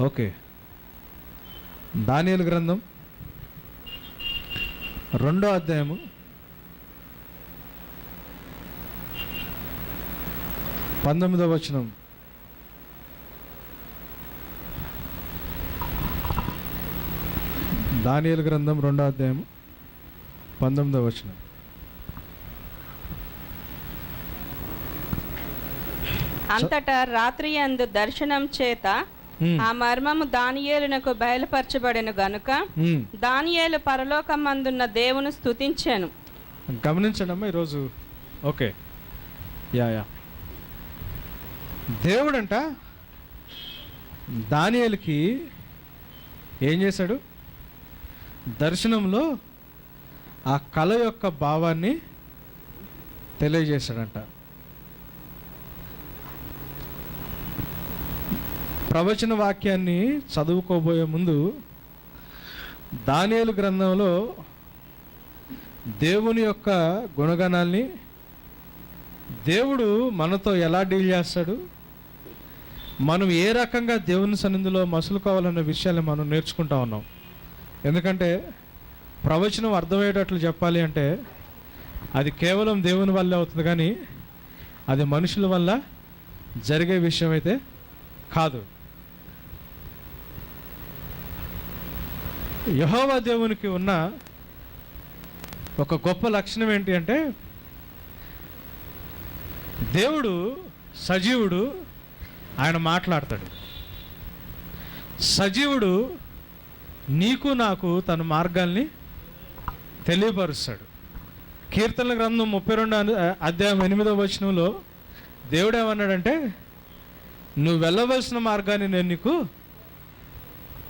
Okay, దానియేలు గ్రంథం 2వ అధ్యాయము 19వ వచనం. దానియేలు గ్రంథం 2వ అధ్యాయము 19వ వచనం. అంతటా రాత్రి యందు దర్శనం చేత ఆ మర్మము దానియేలునకు బయలుపరచబడెను గనుక దానియేలు పరలోకమందున్న దేవుని స్తుతించెను. గమనించండి అమ్మా ఈరోజు. ఓకే, యా దేవుడంట దానియేలుకి ఏం చేశాడు? దర్శనంలో ఆ కళ యొక్క భావాన్ని తెలియజేశాడంట. ప్రవచన వాక్యాన్ని చదువుకోబోయే ముందు దానియేలు గ్రంథంలో దేవుని యొక్క గుణగణాల్ని, దేవుడు మనతో ఎలా డీల్ చేస్తాడు, మనం ఏ రకంగా దేవుని సన్నిధిలో మసులుకోవాలన్న విషయాన్ని మనం నేర్చుకుంటా ఉన్నాం. ఎందుకంటే ప్రవచనం అర్థమయ్యేటట్లు చెప్పాలి అంటే అది కేవలం దేవుని వల్లే అవుతుంది, కానీ అది మనుషుల వల్ల జరిగే విషయం అయితే కాదు. యెహోవా దేవునికి ఉన్న ఒక గొప్ప లక్షణం ఏంటి అంటే, దేవుడు సజీవుడు, ఆయన మాట్లాడతాడు. సజీవుడు నీకు నాకు తన మార్గాల్ని తెలియపరుస్తాడు. కీర్తనల గ్రంథం 32 అధ్యాయం 8వ వచనంలో దేవుడు ఏమన్నాడంటే, నువ్వు వెళ్ళవలసిన మార్గాన్ని నేను నీకు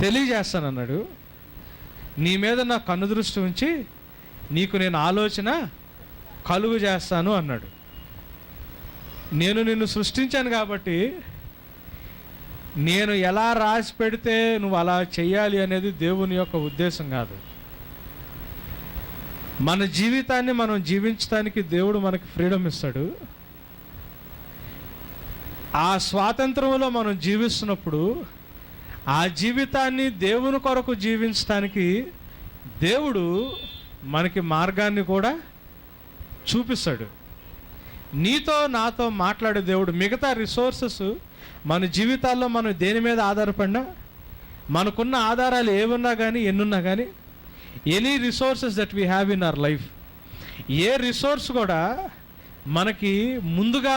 తెలియజేస్తానన్నాడు. నీ మీద నా కన్నుదృష్టి ఉంచి నీకు నేను ఆలోచన కలుగు చేస్తాను అన్నాడు. నేను నిన్ను సృష్టించాను కాబట్టి నేను ఎలా రాసి పెడితే నువ్వు అలా చెయ్యాలి అనేది దేవుని యొక్క ఉద్దేశం కాదు. మన జీవితాన్ని మనం జీవించడానికి దేవుడు మనకి ఫ్రీడమ్ ఇస్తాడు. ఆ స్వాతంత్రంలో మనం జీవిస్తున్నప్పుడు ఆ జీవితాన్ని దేవుని కొరకు జీవించడానికి దేవుడు మనకి మార్గాన్ని కూడా చూపిస్తాడు. నీతో నాతో మాట్లాడే దేవుడు. మిగతా రిసోర్సెస్ మన జీవితాల్లో మనం దేని మీద ఆధారపడినా, మనకున్న ఆధారాలు ఏమున్నా కానీ ఎన్నున్నా కానీ, any resources that we have in our life, A resource కూడా మనకి ముందుగా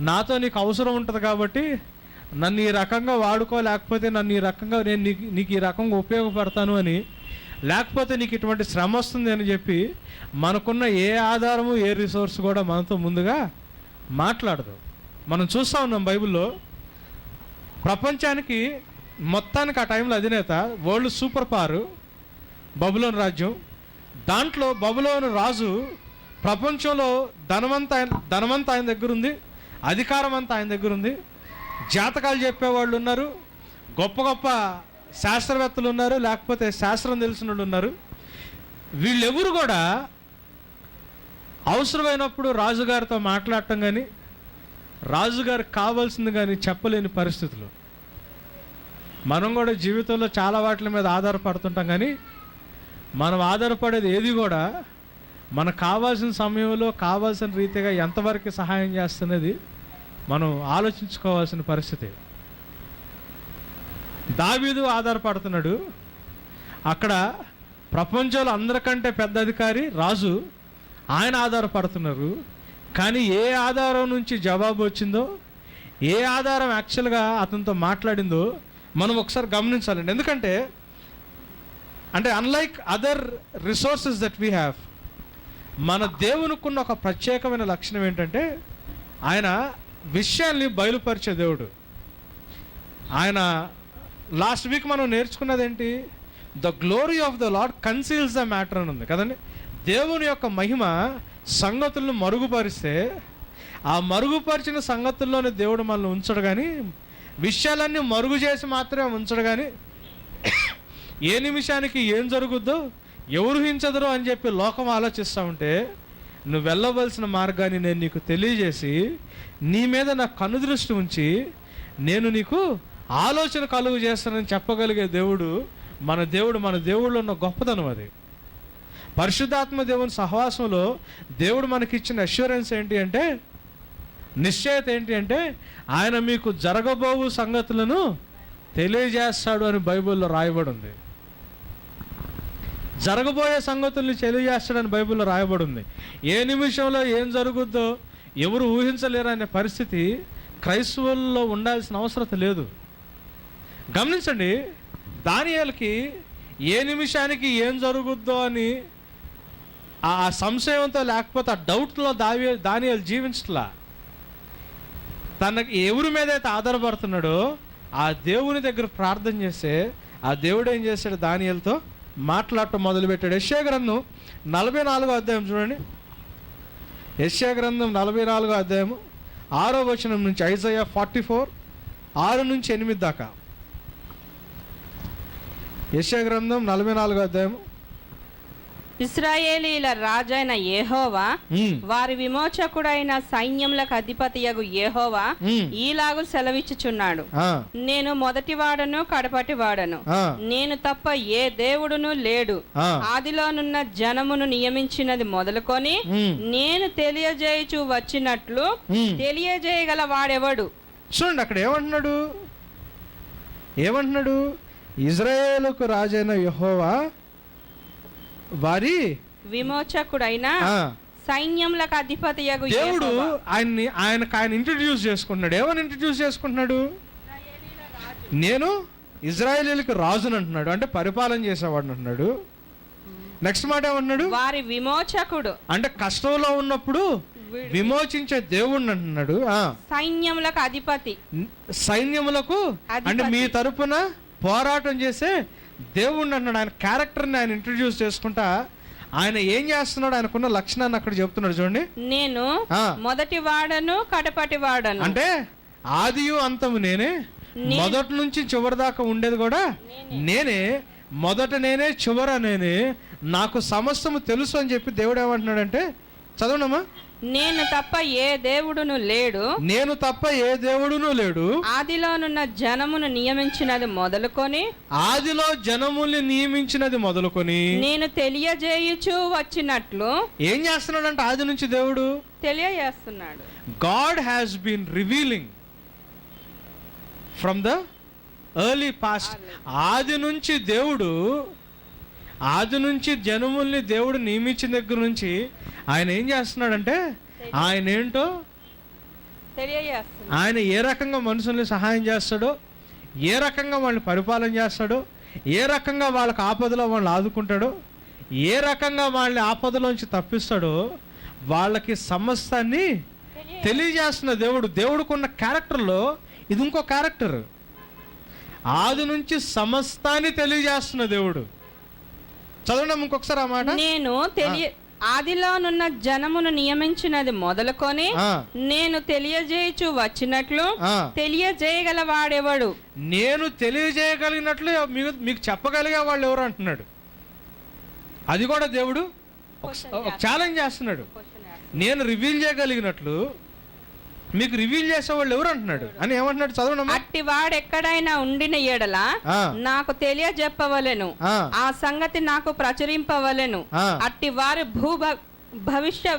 నాతో నీకు అవసరం ఉంటుంది కాబట్టి నన్ను ఈ రకంగా వాడుకో, లేకపోతే నన్ను ఈ రకంగా నేను నీకు ఈ రకంగా ఉపయోగపడతాను అని, లేకపోతే నీకు ఇటువంటి శ్రమ వస్తుంది అని చెప్పి మనకున్న ఏ ఆధారము ఏ రిసోర్స్ కూడా మనతో ముందుగా మాట్లాడదు. మనం చూస్తూ ఉన్నాం బైబిల్లో, ప్రపంచానికి మొత్తానికి ఆ టైంలో అధినేత వరల్డ్ సూపర్ పవర్ బబులోను రాజ్యం. దాంట్లో బబులోను రాజు ప్రపంచంలో ధనమంతా ఆయన దగ్గర ఉంది, అధికారం అంతా ఆయన దగ్గర ఉంది, జాతకాలు చెప్పేవాళ్ళు ఉన్నారు, గొప్ప గొప్ప శాస్త్రవేత్తలు ఉన్నారు, లేకపోతే శాస్త్రం తెలిసిన వాళ్ళు ఉన్నారు. వీళ్ళెవరు కూడా అవసరమైనప్పుడు రాజుగారితో మాట్లాడటం కానీ, రాజుగారికి కావాల్సింది కానీ చెప్పలేని పరిస్థితులు. మనం కూడా జీవితంలో చాలా వాటి మీద ఆధారపడుతుంటాం, కానీ మనం ఆధారపడేది ఏది కూడా మనకు కావాల్సిన సమయంలో కావాల్సిన రీతిగా ఎంతవరకు సహాయం చేస్తున్నది మనం ఆలోచించుకోవాల్సిన పరిస్థితి. దావీదు ఆధారపడుతున్నాడు. అక్కడ ప్రపంచంలో అందరికంటే పెద్ద అధికారి రాజు, ఆయన ఆధారపడుతున్నారు. కానీ ఏ ఆధారం నుంచి జవాబు వచ్చిందో, ఏ ఆధారం యాక్చువల్గా అతనితో మాట్లాడిందో మనం ఒకసారి గమనించాలండి. ఎందుకంటే unlike other resources that we have, మన దేవునికున్న ఒక ప్రత్యేకమైన లక్షణం ఏంటంటే, ఆయన విషయాల్ని బయలుపరిచే దేవుడు. ఆయన లాస్ట్ వీక్ మనం నేర్చుకున్నది ఏంటి? The glory of the Lord conceals the matter అని ఉంది కదండి. దేవుని యొక్క మహిమ సంగతులను మరుగుపరిస్తే, ఆ మరుగుపరిచిన సంగతుల్లోనే దేవుడు మనల్ని ఉంచడు, కానీ విషయాలన్నీ మరుగు చేసి మాత్రమే ఉంచడు. కానీ ఏ నిమిషానికి ఏం జరుగుద్దో ఎవరు హించదరో అని చెప్పి లోకం ఆలోచిస్తూ ఉంటే, నువ్వు వెళ్ళవలసిన మార్గాన్ని నేను నీకు తెలియజేసి నీ మీద నా కనుదృష్టి ఉంచి నేను నీకు ఆలోచన కలుగు చేస్తానని చెప్పగలిగే దేవుడు మన దేవుళ్ళు ఉన్న గొప్పతనం అది. పరిశుద్ధాత్మ దేవుని సహవాసంలో దేవుడు మనకిచ్చిన అష్యూరెన్స్ ఏంటి అంటే, నిశ్చయత ఏంటి అంటే, ఆయన మీకు జరగబోవు సంగతులను తెలియజేస్తాడు అని బైబిల్లో రాయబడి ఉంది. జరగబోయే సంగతుల్ని తెలియజేస్తాడని బైబిల్లో రాయబడి ఉంది. ఏ నిమిషంలో ఏం జరుగుద్దో ఎవరు ఊహించలేరు అనే పరిస్థితి క్రైస్తవుల్లో ఉండాల్సిన అవసరం లేదు. గమనించండి, దానియేలుకి ఏ నిమిషానికి ఏం జరుగుద్దో అని ఆ సంశయంతో, లేకపోతే ఆ డౌట్లో దానియేలు జీవించట్లా. తనకి ఎవరి మీద అయితే ఆధారపడుతున్నాడో ఆ దేవుని దగ్గర ప్రార్థన చేస్తే ఆ దేవుడు ఏం చేశాడు, దానియేలుతో మాట్లాడటం మొదలుపెట్టాడు. యెషయా గ్రంథం 44వ అధ్యాయం చూడండి. యెషయా గ్రంథం 44వ అధ్యాయం 6వ వచనం నుంచి, ఐజయా 44 6 నుంచి 8 దాకా. యెషయా గ్రంథం 44వ అధ్యాయం. ఇశ్రాయేలీల రాజైన యెహోవా, వారి విమోచకుడైన సైన్యములకు అధిపతియగు యెహోవా ఈలాగు సెలవిచ్చుచున్నాడు, నేను మొదటివాడను కడపటివాడను, నేను తప్ప ఏ దేవుడును లేడు. ఆదిలోనున్న జనమును నియమించినది మొదలుకొని నేను తెలియజేయుచు వచ్చినట్లు తెలియజేయగల వాడెవడు? చూడండి, అక్కడ ఏమంటున్నాడు? ఇజ్రాయేలుకు రాజైన యెహోవా వారి విమోచకుడైన సైన్యములకు అధిపతియగు దేవుడు ఆయన ఇంట్రడ్యూస్ చేసుకుంటున్నాడు. ఏమని ఇంట్రడ్యూస్ చేసుకుంటున్నాడు? నేను ఇజ్రాయేలీలకు రాజుని అంటున్నాడు, అంటే పరిపాలన చేసేవాడు అంటున్నాడు. నెక్స్ట్ మాట ఏమంటున్నాడు? వారి విమోచకుడు, అంటే కష్టంలో ఉన్నప్పుడు విమోచించే దేవుణ్ణి అంటున్నాడు. సైన్యములకు అధిపతి, సైన్యములకు అంటే మీ తరపున పోరాటం చేసే దేవుణ్ణి అన్నాడు. ఆయన క్యారెక్టర్ని ఆయన ఇంట్రడ్యూస్ చేసుకుంటా ఆయన ఏం చేస్తున్నాడు, ఆయనకున్న లక్షణాన్ని అక్కడ చెప్తున్నాడు. చూడండి, నేను మొదటి వాడను కడపటి వాడను, అంటే ఆదియు అంతము నేనే, మొదటి నుంచి చివరి దాకా ఉండేది కూడా నేనే, మొదట నేనే చివర నేనే, నాకు సమస్తము తెలుసు అని చెప్పి దేవుడు ఏమంటున్నాడంటే, చదవనమ్మా. నేను తప్ప ఏ దేవుడును లేడు, నేను తప్ప ఏ దేవుడును లేడు. ఆదిలోనున్న జనమును నియమించినది మొదలుకొని, ఆదిలో జనముల్ని నియమించినది మొదలుకొని నేను తెలియజేయుచు వచ్చినట్లు. ఏం చేస్తున్నాడంటే ఆది నుంచి దేవుడు తెలియజేస్తున్నాడు. God has been revealing from the early past. ఆది నుంచి జనముల్ని దేవుడు నియమించిన దగ్గర నుంచి ఆయన ఏం చేస్తున్నాడంటే, ఆయన ఏంటో తెలియజేస్తున్నాడు. ఆయన ఏ రకంగా మనుషుల్ని సహాయం చేస్తాడో, ఏ రకంగా వాళ్ళని పరిపాలన చేస్తాడో, ఏ రకంగా వాళ్ళకి ఆపదలో వాళ్ళని ఆదుకుంటాడో, ఏ రకంగా వాళ్ళని ఆపదలోంచి తప్పిస్తాడో, వాళ్ళకి సమస్తాన్ని తెలియజేస్తున్న దేవుడుకున్న క్యారెక్టర్లో ఇది ఇంకో క్యారెక్టర్. ఆది నుంచి సమస్తాన్ని తెలియజేస్తున్న దేవుడు. చదవండి ఇంకొకసారి ఆ మాట. నేను ఆదిలోనున్న జనమును నియమించినది మొదలుకొని నేను తెలియజేయచు వచ్చినట్లు తెలియజేయగల వాడెవడు? నేను తెలియజేయగలిగినట్లు మీకు చెప్పగలిగే వాళ్ళు ఎవరు అంటున్నాడు. అది కూడా దేవుడు ఛాలెంజ్ చేస్తున్నాడు. నేను రివీల్ చేయగలిగినట్లు మీకు రివీల్ చేసేవాళ్ళు ఎవరు అంటున్నాడు అని ఏమంటున్నాడు, చదవనమ్మా. అట్టి వాడు ఎక్కడైనా ఉండిన ఎడల నాకు తెలియజెప్పవలెను, ఆ సంగతి నాకు ప్రచురింపవలెను. అట్టి వారి భవిష్య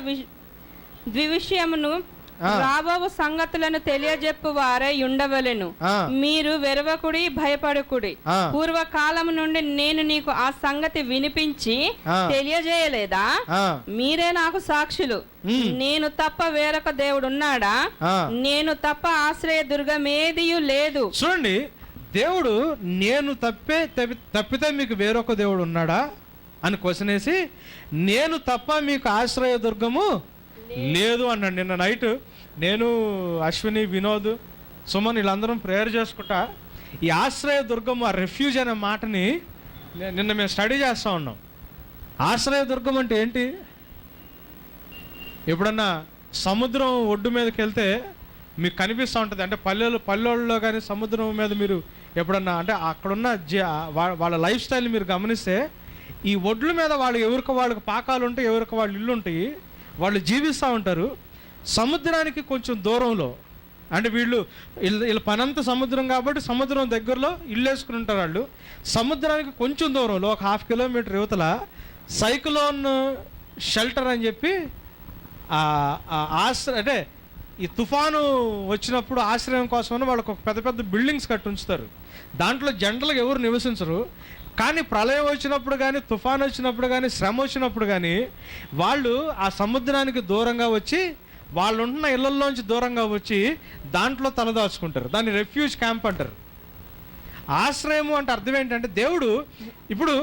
ద్వివిషయమును రాబోవు సంగతులను తెలియజెప్పు వారై ఉండవలెను. మీరు వెరవకుడి, భయపడకుడి. పూర్వకాలము నుండి నేను నీకు ఆ సంగతి వినిపించి తెలియజేయలేదా? మీరే నాకు సాక్షులు. నేను తప్ప వేరొక దేవుడు ఉన్నాడా? నేను తప్ప ఆశ్రయ దుర్గమేదియు లేదు. చూడండి, దేవుడు నేను తప్పితే మీకు వేరొక దేవుడు ఉన్నాడా అని క్వశ్చన్ వేసి, నేను తప్ప మీకు ఆశ్రయ దుర్గము లేదు అన్నాడు. నిన్న నైట్ నేను, అశ్విని, వినోద్, సుమన్ వీళ్ళందరం ప్రేయర్ చేసుకుంటా ఈ ఆశ్రయ దుర్గము, ఆ రెఫ్యూజ్ అనే మాటని నిన్న మేము స్టడీ చేస్తూ ఉన్నాం. ఆశ్రయ దుర్గం అంటే ఏంటి? ఎప్పుడన్నా సముద్రం ఒడ్డు మీదకి వెళ్తే మీకు కనిపిస్తూ ఉంటుంది. అంటే పల్లెల్లో కానీ సముద్రం మీద మీరు ఎప్పుడన్నా అంటే అక్కడున్న వాళ్ళ లైఫ్ స్టైల్ మీరు గమనిస్తే, ఈ ఒడ్ల మీద వాళ్ళకి పాకాలు ఉంటాయి, ఎవరికి వాళ్ళు ఇల్లు ఉంటాయి, వాళ్ళు జీవిస్తూ ఉంటారు. సముద్రానికి కొంచెం దూరంలో అంటే వీళ్ళ పనంతా సముద్రం కాబట్టి సముద్రం దగ్గరలో ఇల్లు వేసుకుని ఉంటారు వాళ్ళు. సముద్రానికి కొంచెం దూరంలో ఒక 1/2 కిలోమీటర్ యువతల సైక్లోన్ షెల్టర్ అని చెప్పి అంటే ఈ తుఫాను వచ్చినప్పుడు ఆశ్రయం కోసమని వాళ్ళకు ఒక పెద్ద పెద్ద బిల్డింగ్స్ కట్టి ఉంచుతారు. దాంట్లో జనరల్గా ఎవరు నివసించరు. కానీ ప్రళయం వచ్చినప్పుడు కానీ, తుఫాను వచ్చినప్పుడు కానీ, శ్రమ వచ్చినప్పుడు కానీ వాళ్ళు ఆ సముద్రానికి దూరంగా వచ్చి, వాళ్ళు ఉంటున్న ఇళ్లలోంచి దూరంగా వచ్చి దాంట్లో తలదాచుకుంటారు. దాన్ని రెఫ్యూజ్ క్యాంప్ అంటారు. ఆశ్రయము అంటే అర్థం ఏంటంటే, దేవుడు ఇప్పుడు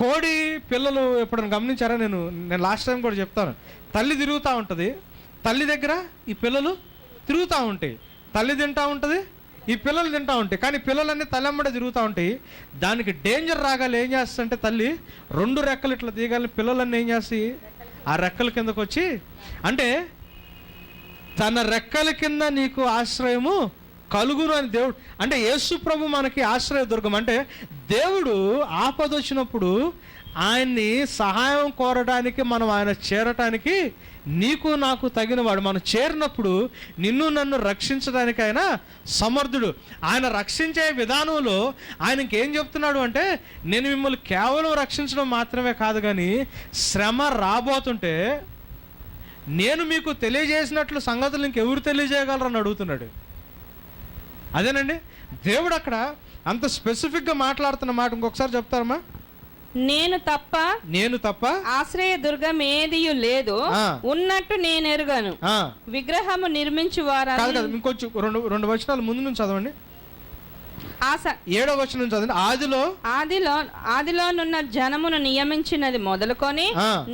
కోడి పిల్లలు ఎప్పుడైనా గమనించారా? నేను లాస్ట్ టైం కూడా చెప్తాను. తల్లి తిరుగుతూ ఉంటుంది, తల్లి దగ్గర ఈ పిల్లలు తిరుగుతూ ఉంటాయి. తల్లి తింటూ ఉంటుంది, ఈ పిల్లలు తింటూ ఉంటాయి. కానీ పిల్లలన్నీ తల్లెమ్మడే తిరుగుతూ ఉంటాయి. దానికి డేంజర్ రాగాలి ఏం చేస్తుందంటే తల్లి 2 రెక్కలు ఇట్లా తీయగాలని పిల్లలన్నీ ఏం చేస్తాయి, ఆ రెక్కల కిందకు వచ్చి, అంటే తన రెక్కల కింద నీకు ఆశ్రయము కలుగును అని దేవుడు, అంటే యేసు ప్రభు మనకి ఆశ్రయ దుర్గం. అంటే దేవుడు ఆపద వచ్చినప్పుడు ఆయన్ని సహాయం కోరడానికి, మనం ఆయన చేరటానికి నీకు నాకు తగినవాడు. మనం చేరినప్పుడు నిన్ను నన్ను రక్షించడానికి ఆయన సమర్థుడు. ఆయన రక్షించే విధానంలో ఆయనకి ఏం చెప్తున్నాడు అంటే, నేను మిమ్మల్ని కేవలం రక్షించడం మాత్రమే కాదు, కానీ శ్రమ రాబోతుంటే నేను మీకు తెలియజేసినట్లు సంగతులు ఇంకెవరు తెలియజేయగలరని అడుగుతున్నాడు. అదేనండి దేవుడు అక్కడ అంత స్పెసిఫిక్గా మాట్లాడుతున్న మాట ఇంకొకసారి చెప్తారమ్మా. నేను తప్ప ఆశ్రయ దుర్గం ఏదియు లేదు, ఉన్నట్టు నేను ఎరుగను. విగ్రహము నిర్మించు వారు. ఇంకొంచెం 2 వచనాలు ముందు నుంచి చదవండి. 7వ వచనం చదవండి. ఆదిలోనున్న జనమును నియమించినది మొదలుకొని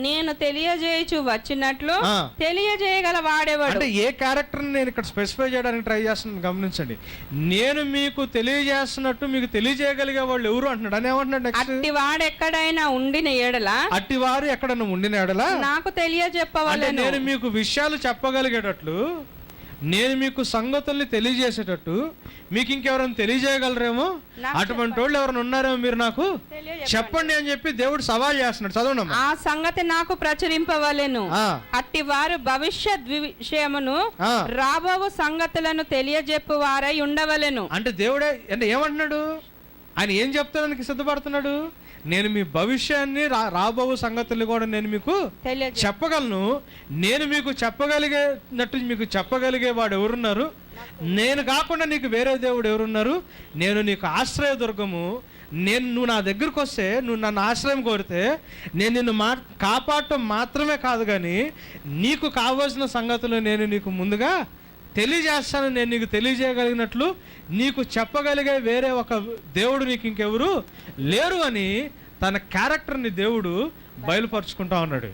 నేను తెలియజేయచ్చు వచ్చినట్లు తెలియజేయగల వాడేవాడు. అంటే ఏ క్యారెక్టర్ నేను ఇక్కడ స్పెసిఫై చేయడానికి ట్రై చేస్తున్నాను గమనించండి. నేను మీకు తెలియజేస్తున్నట్టు మీకు తెలియజేయగలిగే వాళ్ళు ఎవరు అంటున్నాడు. అని ఏమంటున్నాడు నెక్స్ట్? అట్టివాడు ఎక్కడైనా ఉండిన ఎడల, అట్టివారు ఎక్కడైనా ఉండిన ఎడల నాకు తెలియజెప్పవలెను. నేను మీకు విషయాలు చెప్పగలిగేటట్లు, నేను మీకు సంగతుల్ని తెలియజేసేటట్టు మీకు ఇంకెవరైనా తెలియజేయగలరేమో, అటువంటి వాళ్ళు ఎవరైనా ఉన్నారేమో మీరు నాకు చెప్పండి అని చెప్పి దేవుడు సవాల్ చేస్తున్నాడు. చదవండి. ఆ సంగతి నాకు ప్రచురింపవలెను, అట్టి వారు భవిష్యత్ విషయమును రాబోవు సంగతులను తెలియజెప్పు వారై ఉండవలెను. అంటే దేవుడే అంటే ఏమంటున్నాడు? ఆయన ఏం చెప్తానికి సిద్ధపడుతున్నాడు? నేను మీ భవిష్యాన్ని రాబో సంగతులు కూడా నేను మీకు చెప్పగలను. నేను మీకు చెప్పగలిగేటట్టు మీకు చెప్పగలిగే వాడు ఎవరున్నారు? నేను కాకుండా నీకు వేరే దేవుడు ఎవరున్నారు? నేను నీకు ఆశ్రయ దుర్గము. నువ్వు నా దగ్గరకు వస్తే, నువ్వు నన్ను ఆశ్రయం కోరితే నేను నిన్ను కాపాడటం మాత్రమే కాదు, కానీ నీకు కావాల్సిన సంగతులు నేను నీకు ముందుగా తెలియజేస్తాను. నేను నీకు తెలియజేయగలిగినట్లు నీకు చెప్పగలిగే వేరే ఒక దేవుడు నీకు ఇంకెవరు లేరు అని తన క్యారెక్టర్ని దేవుడు బయలుపరుచుకుంటా ఉన్నాడు.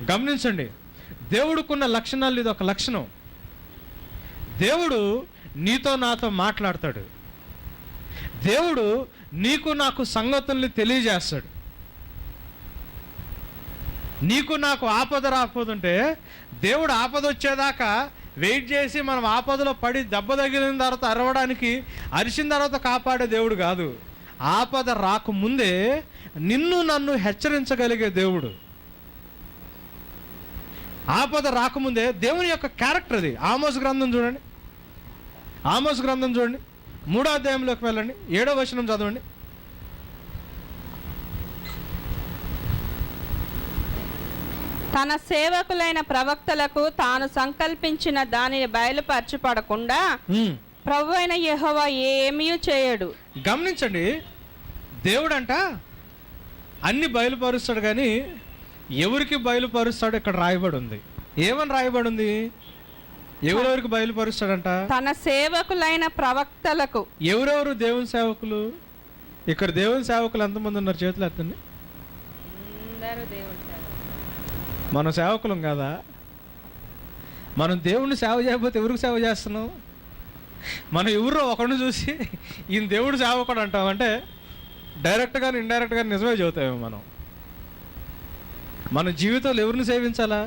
గమనించండి, దేవుడుకున్న లక్షణాలు ఇది ఒక లక్షణం. దేవుడు నీతో నాతో మాట్లాడతాడు. దేవుడు నీకు నాకు సంగతుల్ని తెలియజేస్తాడు. నీకు నాకు ఆపద రాకపోతుంటే దేవుడు ఆపద వచ్చేదాకా వెయిట్ చేసి మనం ఆపదలో పడి దెబ్బ తగిలిన తర్వాత అరవడానికి, అరిచిన తర్వాత కాపాడే దేవుడు కాదు. ఆపద రాకముందే నిన్ను నన్ను హెచ్చరించగలిగే దేవుడు. ఆపద రాకముందే దేవుని యొక్క క్యారెక్టర్ అది. ఆమోస్ గ్రంథం చూడండి. 3వ అధ్యాయంలోకి వెళ్ళండి. 7వ వచనం చదవండి. తన సేవకులైన ప్రవక్తలకు తాను సంకల్పించిన దానిని బయలుపరచపడకుండా ప్రభు అయిన యెహోవా ఏమీ చేయడు. గమనించండి, దేవుడంట అన్ని బయలుపరుస్తాడు, కానీ ఎవరికి బయలుపరుస్తాడు ఇక్కడ రాయబడి ఉంది. ఏమని రాయబడి ఉంది? ఎవరెవరికి బయలుపరుస్తాడంట? తన సేవకులైన ప్రవక్తలకు. ఎవరెవరు దేవుని సేవకులు? ఇక్కడ దేవుని సేవకులు ఎంతమంది ఉన్నారు? చేతులు ఎత్తండి. మనం సేవకులం కదా. మనం దేవుణ్ణి సేవ చేయకపోతే ఎవరికి సేవ చేస్తున్నాం? మనం ఎవరో ఒకరిని చూసి ఈయన దేవుడు సేవకుడు అంటామంటే డైరెక్ట్గా ఇండైరెక్ట్గా నిజమే చెబుతామేమో. మన జీవితంలో ఎవరిని సేవించాలా?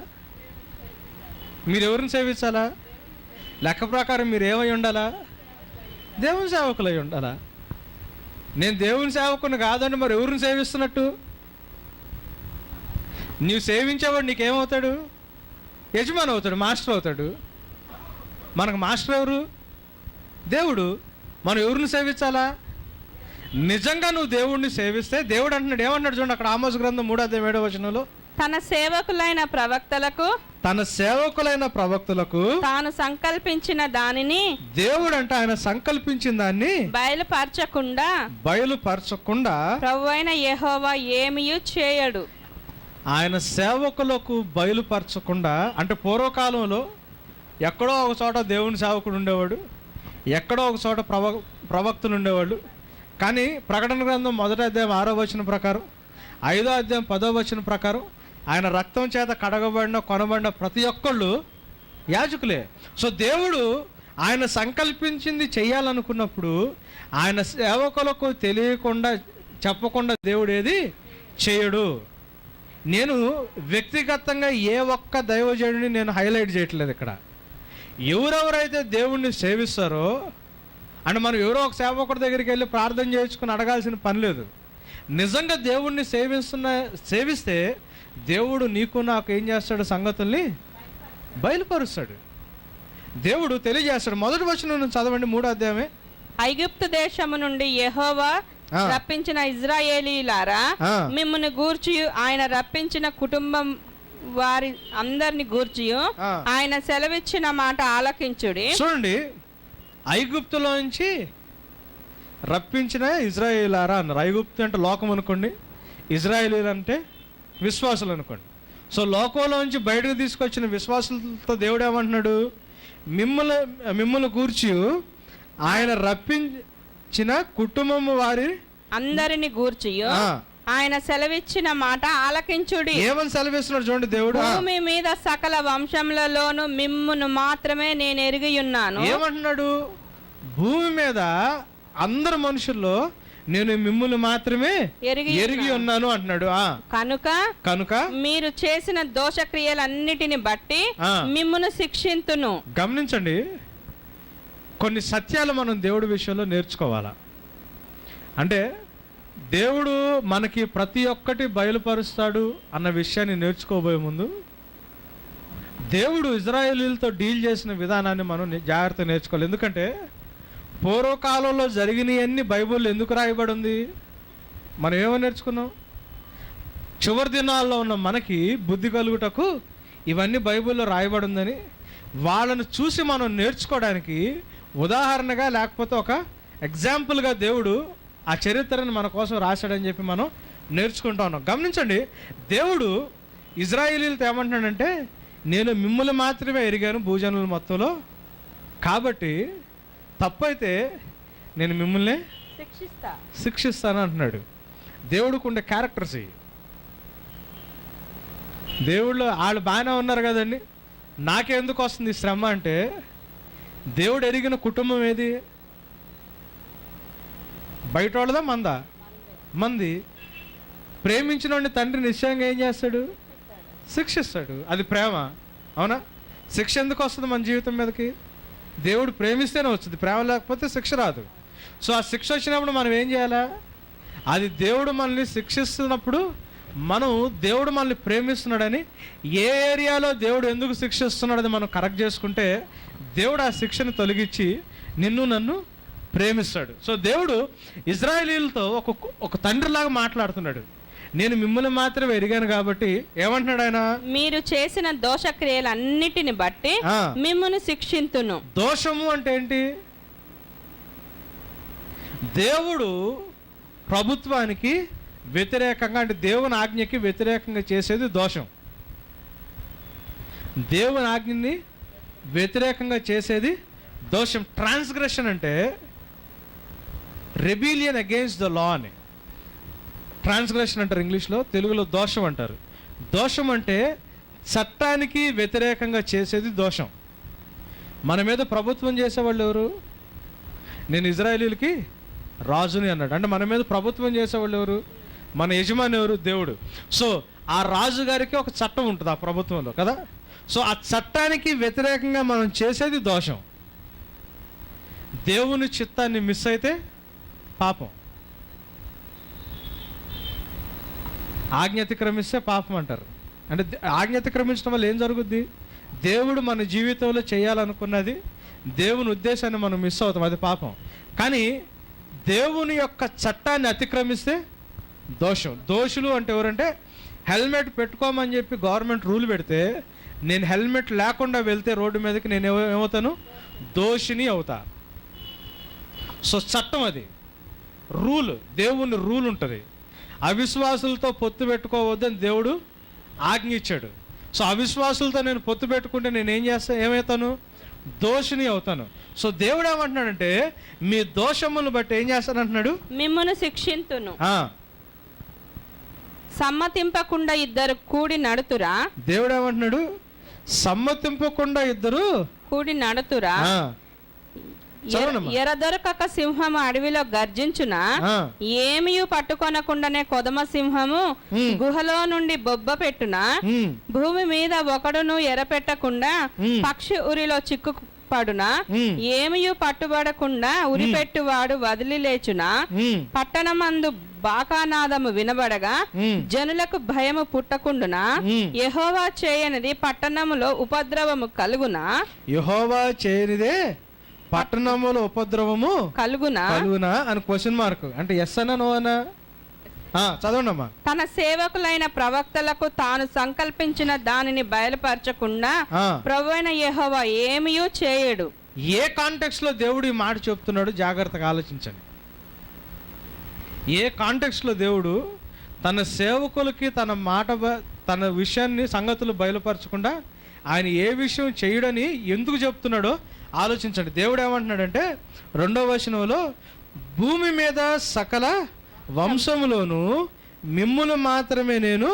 మీరు ఎవరిని సేవించాలా? లెక్క ప్రకారం మీరు ఏమై ఉండాలా? దేవుని సేవకులై ఉండాలా? నేను దేవుని సేవకుని కాదండి, మరి ఎవరిని సేవిస్తున్నట్టు? నీవు సేవించేవాడు నీకేమవుతాడు? యజమాని అవుతాడు, మాస్టర్ అవుతాడు. మనకు మాస్టర్ ఎవరు? దేవుడు. మనం ఎవరిని సేవించాలా? నిజంగా నువ్వు దేవుడిని సేవిస్తే దేవుడు అంటున్నాడు, ఏమన్నాడు చూడండి అక్కడ ఆమోస్ గ్రంథం 3:7 తన సేవకులైన ప్రవక్తలకు తాను సంకల్పించిన దానిని దేవుడు అంటే ఆయన సంకల్పించిన దాన్ని బయలుపరచకుండా ప్రభువైన యెహోవా ఏమీయూ చేయడు. ఆయన సేవకులకు బయలుపరచకుండా అంటే పూర్వకాలంలో ఎక్కడో ఒక చోట దేవుని సేవకుడు ఉండేవాడు, ఎక్కడో ఒక చోట ప్రవక్తలు ఉండేవాళ్ళు. కానీ ప్రకటన గ్రంథం 1:6 ప్రకారం, 5:10 ప్రకారం ఆయన రక్తం చేత కడగబడిన కొనబడిన ప్రతి ఒక్కళ్ళు యాజకులే. సో దేవుడు ఆయన సంకల్పించింది చెయ్యాలనుకున్నప్పుడు ఆయన సేవకులకు తెలియకుండా చెప్పకుండా దేవుడు ఏది చేయడు. నేను వ్యక్తిగతంగా ఏ ఒక్క దైవజనుడిని నేను హైలైట్ చేయట్లేదు ఇక్కడ. ఎవరెవరైతే దేవుణ్ణి సేవిస్తారో అంటే మనం ఎవరో ఒక సేవకుడి దగ్గరికి వెళ్ళి ప్రార్థన చేయించుకుని అడగాల్సిన పని లేదు. నిజంగా దేవుణ్ణి సేవిస్తే దేవుడు నీకు నాకు ఏం చేస్తాడు? సంగతుల్ని బయలుపరుస్తాడు, దేవుడు తెలియజేస్తాడు. మొదటి వచనం చదవండి, 3వ అధ్యాయమే. ఐగుప్తు దేశము నుండి యెహోవా రప్పించిన ఇజ్రాయేలీలారా, మిమ్మును గూర్చి ఆయన రప్పించిన కుటుంబం వారి అందరిని గూర్చి ఆయన సెలవిచ్చిన మాట ఆలకించుడి. చూడండి, ఐగుప్తులోంచి రప్పించిన ఇజ్రాయేలారా అన్నారు. ఐగుప్తు అంటే లోకం అనుకోండి, ఇజ్రాయేలీలు అంటే విశ్వాసులు అనుకోండి. సో లోకంలోంచి బయటకు తీసుకొచ్చిన విశ్వాసులతో దేవుడు ఏమంటున్నాడు? మిమ్మల్ని గూర్చి ఆయన రప్పించిన కుటుంబం వారి అందరిని గూర్చి ఆయన సెలవిచ్చిన మాట ఆలకించుడి. ఏమని సెలవిస్తున్నాడు చూడండి దేవుడు? భూమి మీద సకల వంశములలోను మిమ్మును మాత్రమే నేను ఎరిగి ఉన్నాను. ఏమంటున్నాడు? భూమి మీద అందరు మనుషుల్లో నేను మిమ్మును మాత్రమే ఎరిగి ఉన్నాను అంటున్నాడు. కనుక మీరు చేసిన దోషక్రియలన్నిటిని బట్టి మిమ్మును శిక్షింతును. గమనించండి, కొన్ని సత్యాలు మనం దేవుడి విషయంలో నేర్చుకోవాలా. అంటే దేవుడు మనకి ప్రతి ఒక్కటి బయలుపరుస్తాడు అన్న విషయాన్ని నేర్చుకోబోయే ముందు దేవుడు ఇజ్రాయేలీలతో డీల్ చేసిన విధానాన్ని మనం జాగ్రత్తగా నేర్చుకోవాలి. ఎందుకంటే పూర్వకాలంలో జరిగినవన్నీ బైబిల్లో ఎందుకు రాయబడి ఉంది? మనం ఏమని నేర్చుకున్నాం? చివరి దినాల్లో ఉన్న మనకి బుద్ధి కలుగుటకు ఇవన్నీ బైబిల్లో రాయబడి ఉందని వాళ్ళను చూసి మనం నేర్చుకోవడానికి ఉదాహరణగా లేకపోతే ఒక ఎగ్జాంపుల్గా దేవుడు ఆ చరిత్రను మన కోసం రాశాడని చెప్పి మనం నేర్చుకుంటా ఉన్నాం. గమనించండి, దేవుడు ఇజ్రాయేలీలతో ఏమంటున్నాడంటే, నేను మిమ్మల్ని మాత్రమే ఎరిగాను భూజనుల మొత్తంలో, కాబట్టి తప్పైతే నేను మిమ్మల్ని శిక్షిస్తాను అంటున్నాడు. దేవుడికి ఉండే క్యారెక్టర్స్ ఇవి. దేవుళ్ళు వాళ్ళు బాగానే ఉన్నారు కదండి, నాకెందుకు వస్తుంది శ్రమ అంటే, దేవుడు ఎరిగిన కుటుంబం ఏది? బయట వాళ్ళదా మందా? మంది. ప్రేమించిన తండ్రి నిశ్చయంగా ఏం చేస్తాడు? శిక్షిస్తాడు. అది ప్రేమ, అవునా? శిక్ష ఎందుకు వస్తుంది మన జీవితం మీదకి? దేవుడు ప్రేమిస్తేనే వస్తుంది, ప్రేమ లేకపోతే శిక్ష రాదు. సో ఆ శిక్ష వచ్చినప్పుడు మనం ఏం చేయాలా? అది దేవుడు మనల్ని శిక్షిస్తున్నప్పుడు మనం దేవుడు మనల్ని ప్రేమిస్తున్నాడని, ఏ ఏరియాలో దేవుడు ఎందుకు శిక్షిస్తున్నాడని మనం కరెక్ట్ చేసుకుంటే దేవుడు ఆ శిక్షను తొలగించి నిన్ను నన్ను ప్రేమిస్తాడు. సో దేవుడు ఇజ్రాయేలీలతో ఒక తండ్రిలాగా మాట్లాడుతున్నాడు. నేను మిమ్మల్ని మాత్రమే ఎరిగాను కాబట్టి ఏమంటున్నాడు ఆయన? మీరు చేసిన దోషక్రియలన్నిటిని బట్టి మిమ్మల్ని శిక్షింతును. దోషము అంటే ఏంటి? దేవుడు ప్రభుత్వానికి వ్యతిరేకంగా అంటే దేవుని ఆజ్ఞకి వ్యతిరేకంగా చేసేది దోషం. దేవుని ఆజ్ఞని వ్యతిరేకంగా చేసేది దోషం. ట్రాన్స్గ్రెషన్ అంటే రెబిలియన్ అగెయిన్స్ట్ ద లా అని ట్రాన్స్గ్రెషన్ అంటారు ఇంగ్లీష్లో, తెలుగులో దోషం అంటారు. దోషం అంటే చట్టానికి వ్యతిరేకంగా చేసేది దోషం. మన మీద ప్రభుత్వం చేసేవాళ్ళు ఎవరు? నేను ఇజ్రాయేలీలకి రాజుని అన్నాడు. అంటే మన మీద ప్రభుత్వం చేసేవాళ్ళు ఎవరు? మన యజమాని ఎవరు? దేవుడు. సో ఆ రాజు గారికి ఒక చట్టం ఉంటుంది ఆ ప్రభుత్వంలో కదా. సో ఆ చట్టానికి వ్యతిరేకంగా మనం చేసేది దోషం. దేవుని చిత్తాన్ని మిస్ అయితే పాపం. ఆజ్ఞ అతిక్రమిస్తే పాపం అంటారు. అంటే ఆజ్ఞ అతిక్రమించడం వల్ల ఏం జరుగుద్ది? దేవుడు మన జీవితంలో చేయాలనుకున్నది దేవుని ఉద్దేశాన్ని మనం మిస్ అవుతాం, అది పాపం. కానీ దేవుని యొక్క చట్టాన్ని అతిక్రమిస్తే దోషం. దోషులు అంటే ఎవరంటే, హెల్మెట్ పెట్టుకోమని చెప్పి గవర్నమెంట్ రూల్ పెడితే నేను హెల్మెట్ లేకుండా వెళ్తే రోడ్డు మీదకి నేను ఏమవుతాను? దోషిని అవుతా. సో చట్టం అది, రూల్, దేవుని రూల్ ఉంటుంది. అవిశ్వాసులతో పొత్తు పెట్టుకోవద్దని దేవుడు ఆజ్ఞ ఇచ్చాడు. సో అవిశ్వాసులతో నేను పొత్తు పెట్టుకుంటే నేను ఏమవుతాను? దోషిని అవుతాను. సో దేవుడు ఏమంటున్నాడంటే, మీ దోషములను బట్టి ఏం చేస్తానంటున్నాడు? మిమ్మును శిక్షింతును. సమ్మతింపకుండా ఇద్దరు కూడి నడుతురా. దేవుడు ఏమంటున్నాడు? సమ్మతింపకుండా ఇద్దరు కూడి నడుతురా. ఎరదొరకక సింహము అడవిలో గర్జించున, ఏమీ పట్టుకొనకుండానే కొదమ సింహము గుహలో నుండి బొబ్బ పెట్టున, భూమి మీద ఒకడును ఎరపెట్టకుండా పక్షి ఉరిలో చిక్కుపడున, ఏమీ పట్టుబడకుండా ఉరిపెట్టువాడు వదిలి లేచున, పట్టణమందు బాకానాదము వినబడగా జనులకు భయము పుట్టకుండున, యెహోవా చేయనిది పట్టణములో ఉపద్రవము కలుగునా. యెహోవా చేయనిదే పట్టణములో ఉపద్రవము కలుగునా అని క్వశ్చన్ మార్క్. అంటే ఎస్ అన్నా నో అన్నా? చదవండమ్మా. తన సేవకులైన ప్రవక్తలకు తాను సంకల్పించిన దానిని బయలుపరచకుండా ప్రభువైన యెహోవా ఏమీ చేయడు. ఏ కాంటెక్స్ట్ లో దేవుడు ఈ మాట చెప్తున్నాడు జాగ్రత్తగా ఆలోచించండి. ఏ కాంటెక్స్ట్ లో దేవుడు తన సేవకులకి తన విషయాన్ని సంగతులు బయలుపరచకుండా ఆయన ఏ విషయం చేయడని ఎందుకు చెప్తున్నాడో ఆలోచించండి. దేవుడు ఏమంటున్నాడంటే 2వ వచనంలో, భూమి మీద సకల వంశములోను మిమ్మును మాత్రమే నేను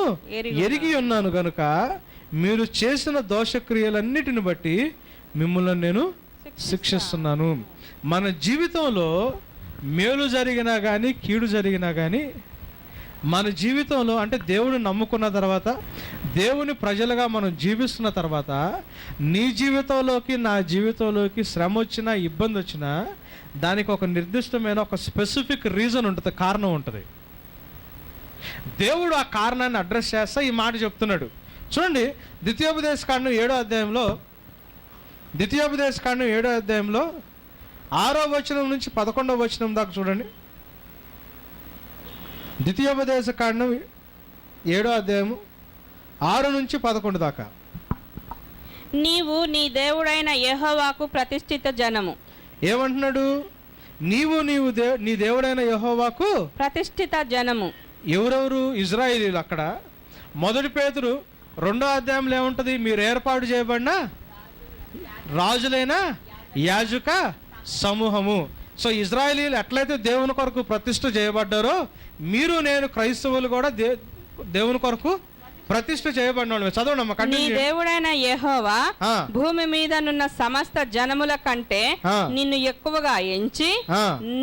ఎరిగి ఉన్నాను గనుక మీరు చేసిన దోషక్రియలన్నిటిని బట్టి మిమ్మల్ని నేను శిక్షిస్తున్నాను. మన జీవితంలో మేలు జరిగినా కానీ కీడు జరిగినా కానీ, మన జీవితంలో అంటే దేవుడు నమ్ముకున్న తర్వాత, దేవుని ప్రజలుగా మనం జీవిస్తున్న తర్వాత, నీ జీవితంలోకి నా జీవితంలోకి శ్రమ వచ్చినా ఇబ్బంది వచ్చినా దానికి ఒక నిర్దిష్టమైన ఒక స్పెసిఫిక్ రీజన్ ఉంటుంది, కారణం ఉంటుంది. దేవుడు ఆ కారణాన్ని అడ్రస్ చేస్తా ఈ మాట చెప్తున్నాడు. చూడండి, ద్వితీయోపదేశకాండం 7వ అధ్యాయంలో 6వ వచనం నుంచి 11వ వచనం దాకా చూడండి. ద్వితీయోపదేశకాండం 7వ అధ్యాయము 6 నుంచి 11 దాకా. నీవు నీ దేవుడైన యెహోవాకు ప్రతిష్ఠిత జనము. ఏమంటున్నాడు? నీ దేవుడైన యెహోవాకు ప్రతిష్ఠిత జనము. ఎవరెవరు? ఇజ్రాయేలీలు. అక్కడ 1 పేతురు 2వ అధ్యాయంలో ఏముంటుంది? మీరు ఏర్పాటు చేయబడిన రాజులైన యాజక సమూహము. సో ఇజ్రాయేలీలు ఎట్లయితే దేవుని కొరకు ప్రతిష్ఠ చేయబడ్డారో, మీరు నేను క్రైస్తవులు కూడా దేవుని కొరకు ప్రతిష్ఠ చేయబడిన. చదవండి. నీ దేవుడైన యెహోవా భూమి మీదనున్న సమస్త జనముల కంటే నిన్ను ఎక్కువగా ఎంచి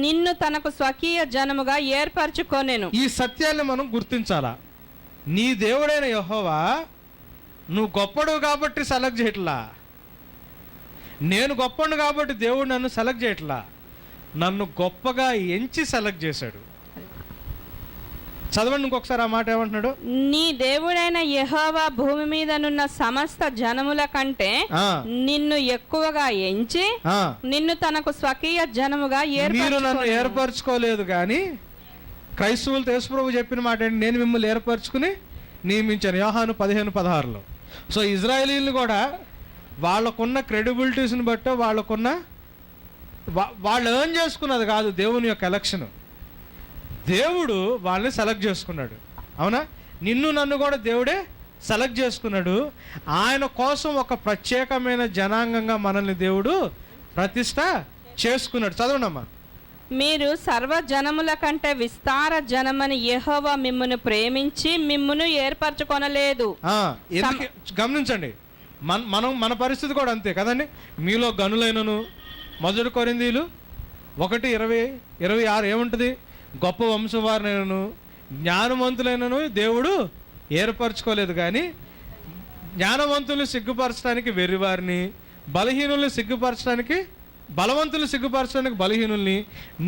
నిన్ను తనకు స్వకీయ జనముగా ఏర్పరచుకొనెను. ఈ సత్యాన్ని మనం గుర్తించాలా. నీ దేవుడైన యెహోవా నువ్వు గొప్పడు కాబట్టి సెలెక్ట్ చేయట్లా, నేను గొప్పను కాబట్టి దేవుడు నన్ను సెలెక్ట్ చేయట్లా, నన్ను గొప్పగా ఎంచి సెలెక్ట్ చేశాడు. చదవండి ఇంకొకసారి ఆ మాట ఏమంటున్నాడు? నీ దేవుడైన యెహోవా భూమి మీదనున్న సమస్త జనముల కంటే నిన్ను ఎక్కువగా ఎంచి నిన్ను తనకు స్వకీయ జనముగా మీరు నన్ను ఏర్పరచుకోలేదు కానీ, క్రైస్తవులు యేసుప్రభు చెప్పిన మాట ఏంటి? నేను మిమ్మల్ని ఏర్పరచుకుని నియమించాను, యోహాను 15:16లో. సో ఇజ్రాయేలీలు కూడా వాళ్ళకున్న క్రెడిబిలిటీస్ని బట్టి వాళ్ళు ఎర్న్ చేసుకున్నది కాదు దేవుని యొక్క ఎలక్షన్. దేవుడు వాళ్ళని సెలెక్ట్ చేసుకున్నాడు. అవునా? నిన్ను నన్ను కూడా దేవుడే సెలెక్ట్ చేసుకున్నాడు. ఆయన కోసం ఒక ప్రత్యేకమైన జనాంగంగా మనల్ని దేవుడు ప్రతిష్ట చేసుకున్నాడు. చదవండమ్మా. మీరు సర్వ జనముల కంటే విస్తార జనమని యెహోవా మిమ్మును ప్రేమించి మిమ్మును ఏర్పరచుకొనలేదు. గమనించండి, మన పరిస్థితి కూడా అంతే కదండి. మీలో గనులైనను, 1 కొరింథీయులు 1:20-26 ఏముంటుంది? గొప్ప వంశవారినైనను జ్ఞానవంతులైనను దేవుడు ఏర్పరచుకోలేదు కానీ, జ్ఞానవంతుల్ని సిగ్గుపరచడానికి వెర్రివారిని, బలవంతుల్ని సిగ్గుపరచడానికి బలహీనుల్ని,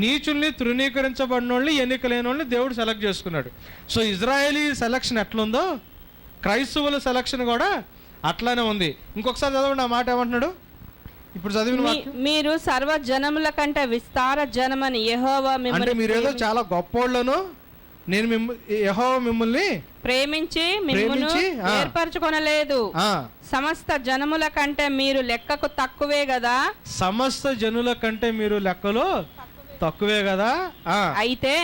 నీచుల్ని, తృణీకరించబడిన వాళ్ళని, ఎన్నికలైన వాళ్ళని దేవుడు సెలెక్ట్ చేసుకున్నాడు. సో ఇజ్రాయేలీ సెలక్షన్ ఎట్లుందో క్రైస్తవుల సెలక్షన్ కూడా అట్లానే ఉంది. ఇంకొకసారి చదవండి ఆ మాట ఏమంటున్నాడు? ఇప్పుడు చదివిన వాక్యం. మీరు సర్వ జనముల కంటే విస్తార జనమని యెహోవా అంటే మిమ్మల్ని మీరేదో చాలా గొప్పోళ్ళను, నేను యెహోవా మిమ్మల్ని ప్రేమించి మిమ్మును ఏర్పరచుకొనలేదు. సమస్త జనముల కంటే మీరు లెక్కకు తక్కువే కదా. సమస్త జనుల కంటే మీరు లెక్కలో తక్కువే కదా. అయితే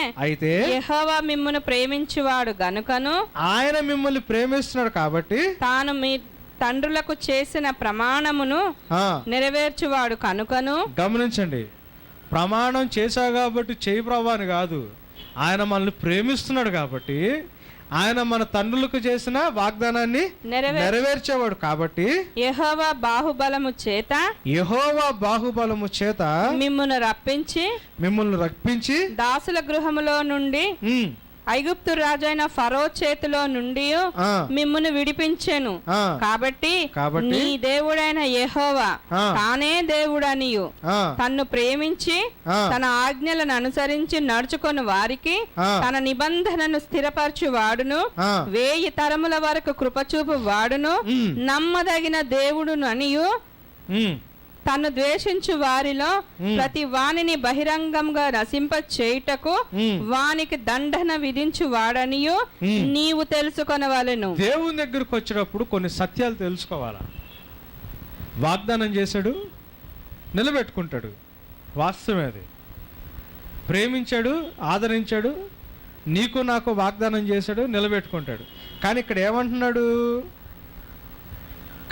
యెహోవా మిమ్మును ప్రేమించువాడు గనుకను, ఆయన మిమ్మల్ని ప్రేమిస్తున్నాడు కాబట్టి, తాను మీ తండ్రులకు చేసిన ప్రమాణమును నెరవేర్చువాడు కనుకను. గమనించండి, ప్రమాణం చేశావు కాబట్టి చేయి ప్రభా అని కాదు, ఆయన మనల్ని ప్రేమిస్తున్నాడు కాబట్టి, ఆయన మన తండ్రులకు చేసిన వాగ్దానాన్ని నెరవేర్చేవాడు కాబట్టి, యెహోవా బాహుబలము చేత మిమ్మును రప్పించి దాసుల గృహములో నుండి ఐగుప్తు రాజైన ఫరో చేతిలో నుండి మిమ్మును విడిపించెను. కాబట్టి నీ దేవుడైన యెహోవా తానే దేవుడనియు, తన్ను ప్రేమించి తన ఆజ్ఞలను అనుసరించి నడుచుకొని వారికి తన నిబంధనను స్థిరపరచు వాడును, 1000 తరముల వరకు కృపచూపు వాడును, నమ్మదగిన దేవుడును అనియు, తను ద్వేషించు వారిలో ప్రతి వానిని బహిరంగంగా నశింప చేయుటకు వానికి దండన విధించు వాడనియు నీవు తెలుసుకొనవలెను. దేవుని దగ్గరకు వచ్చినప్పుడు కొన్ని సత్యాలు తెలుసుకోవాలా. వాగ్దానం చేశాడు, నిలబెట్టుకుంటాడు, వాస్తవమే అది. ప్రేమించాడు, ఆదరించాడు, నీకు నాకు వాగ్దానం చేశాడు, నిలబెట్టుకుంటాడు. కానీ ఇక్కడ ఏమంటున్నాడు?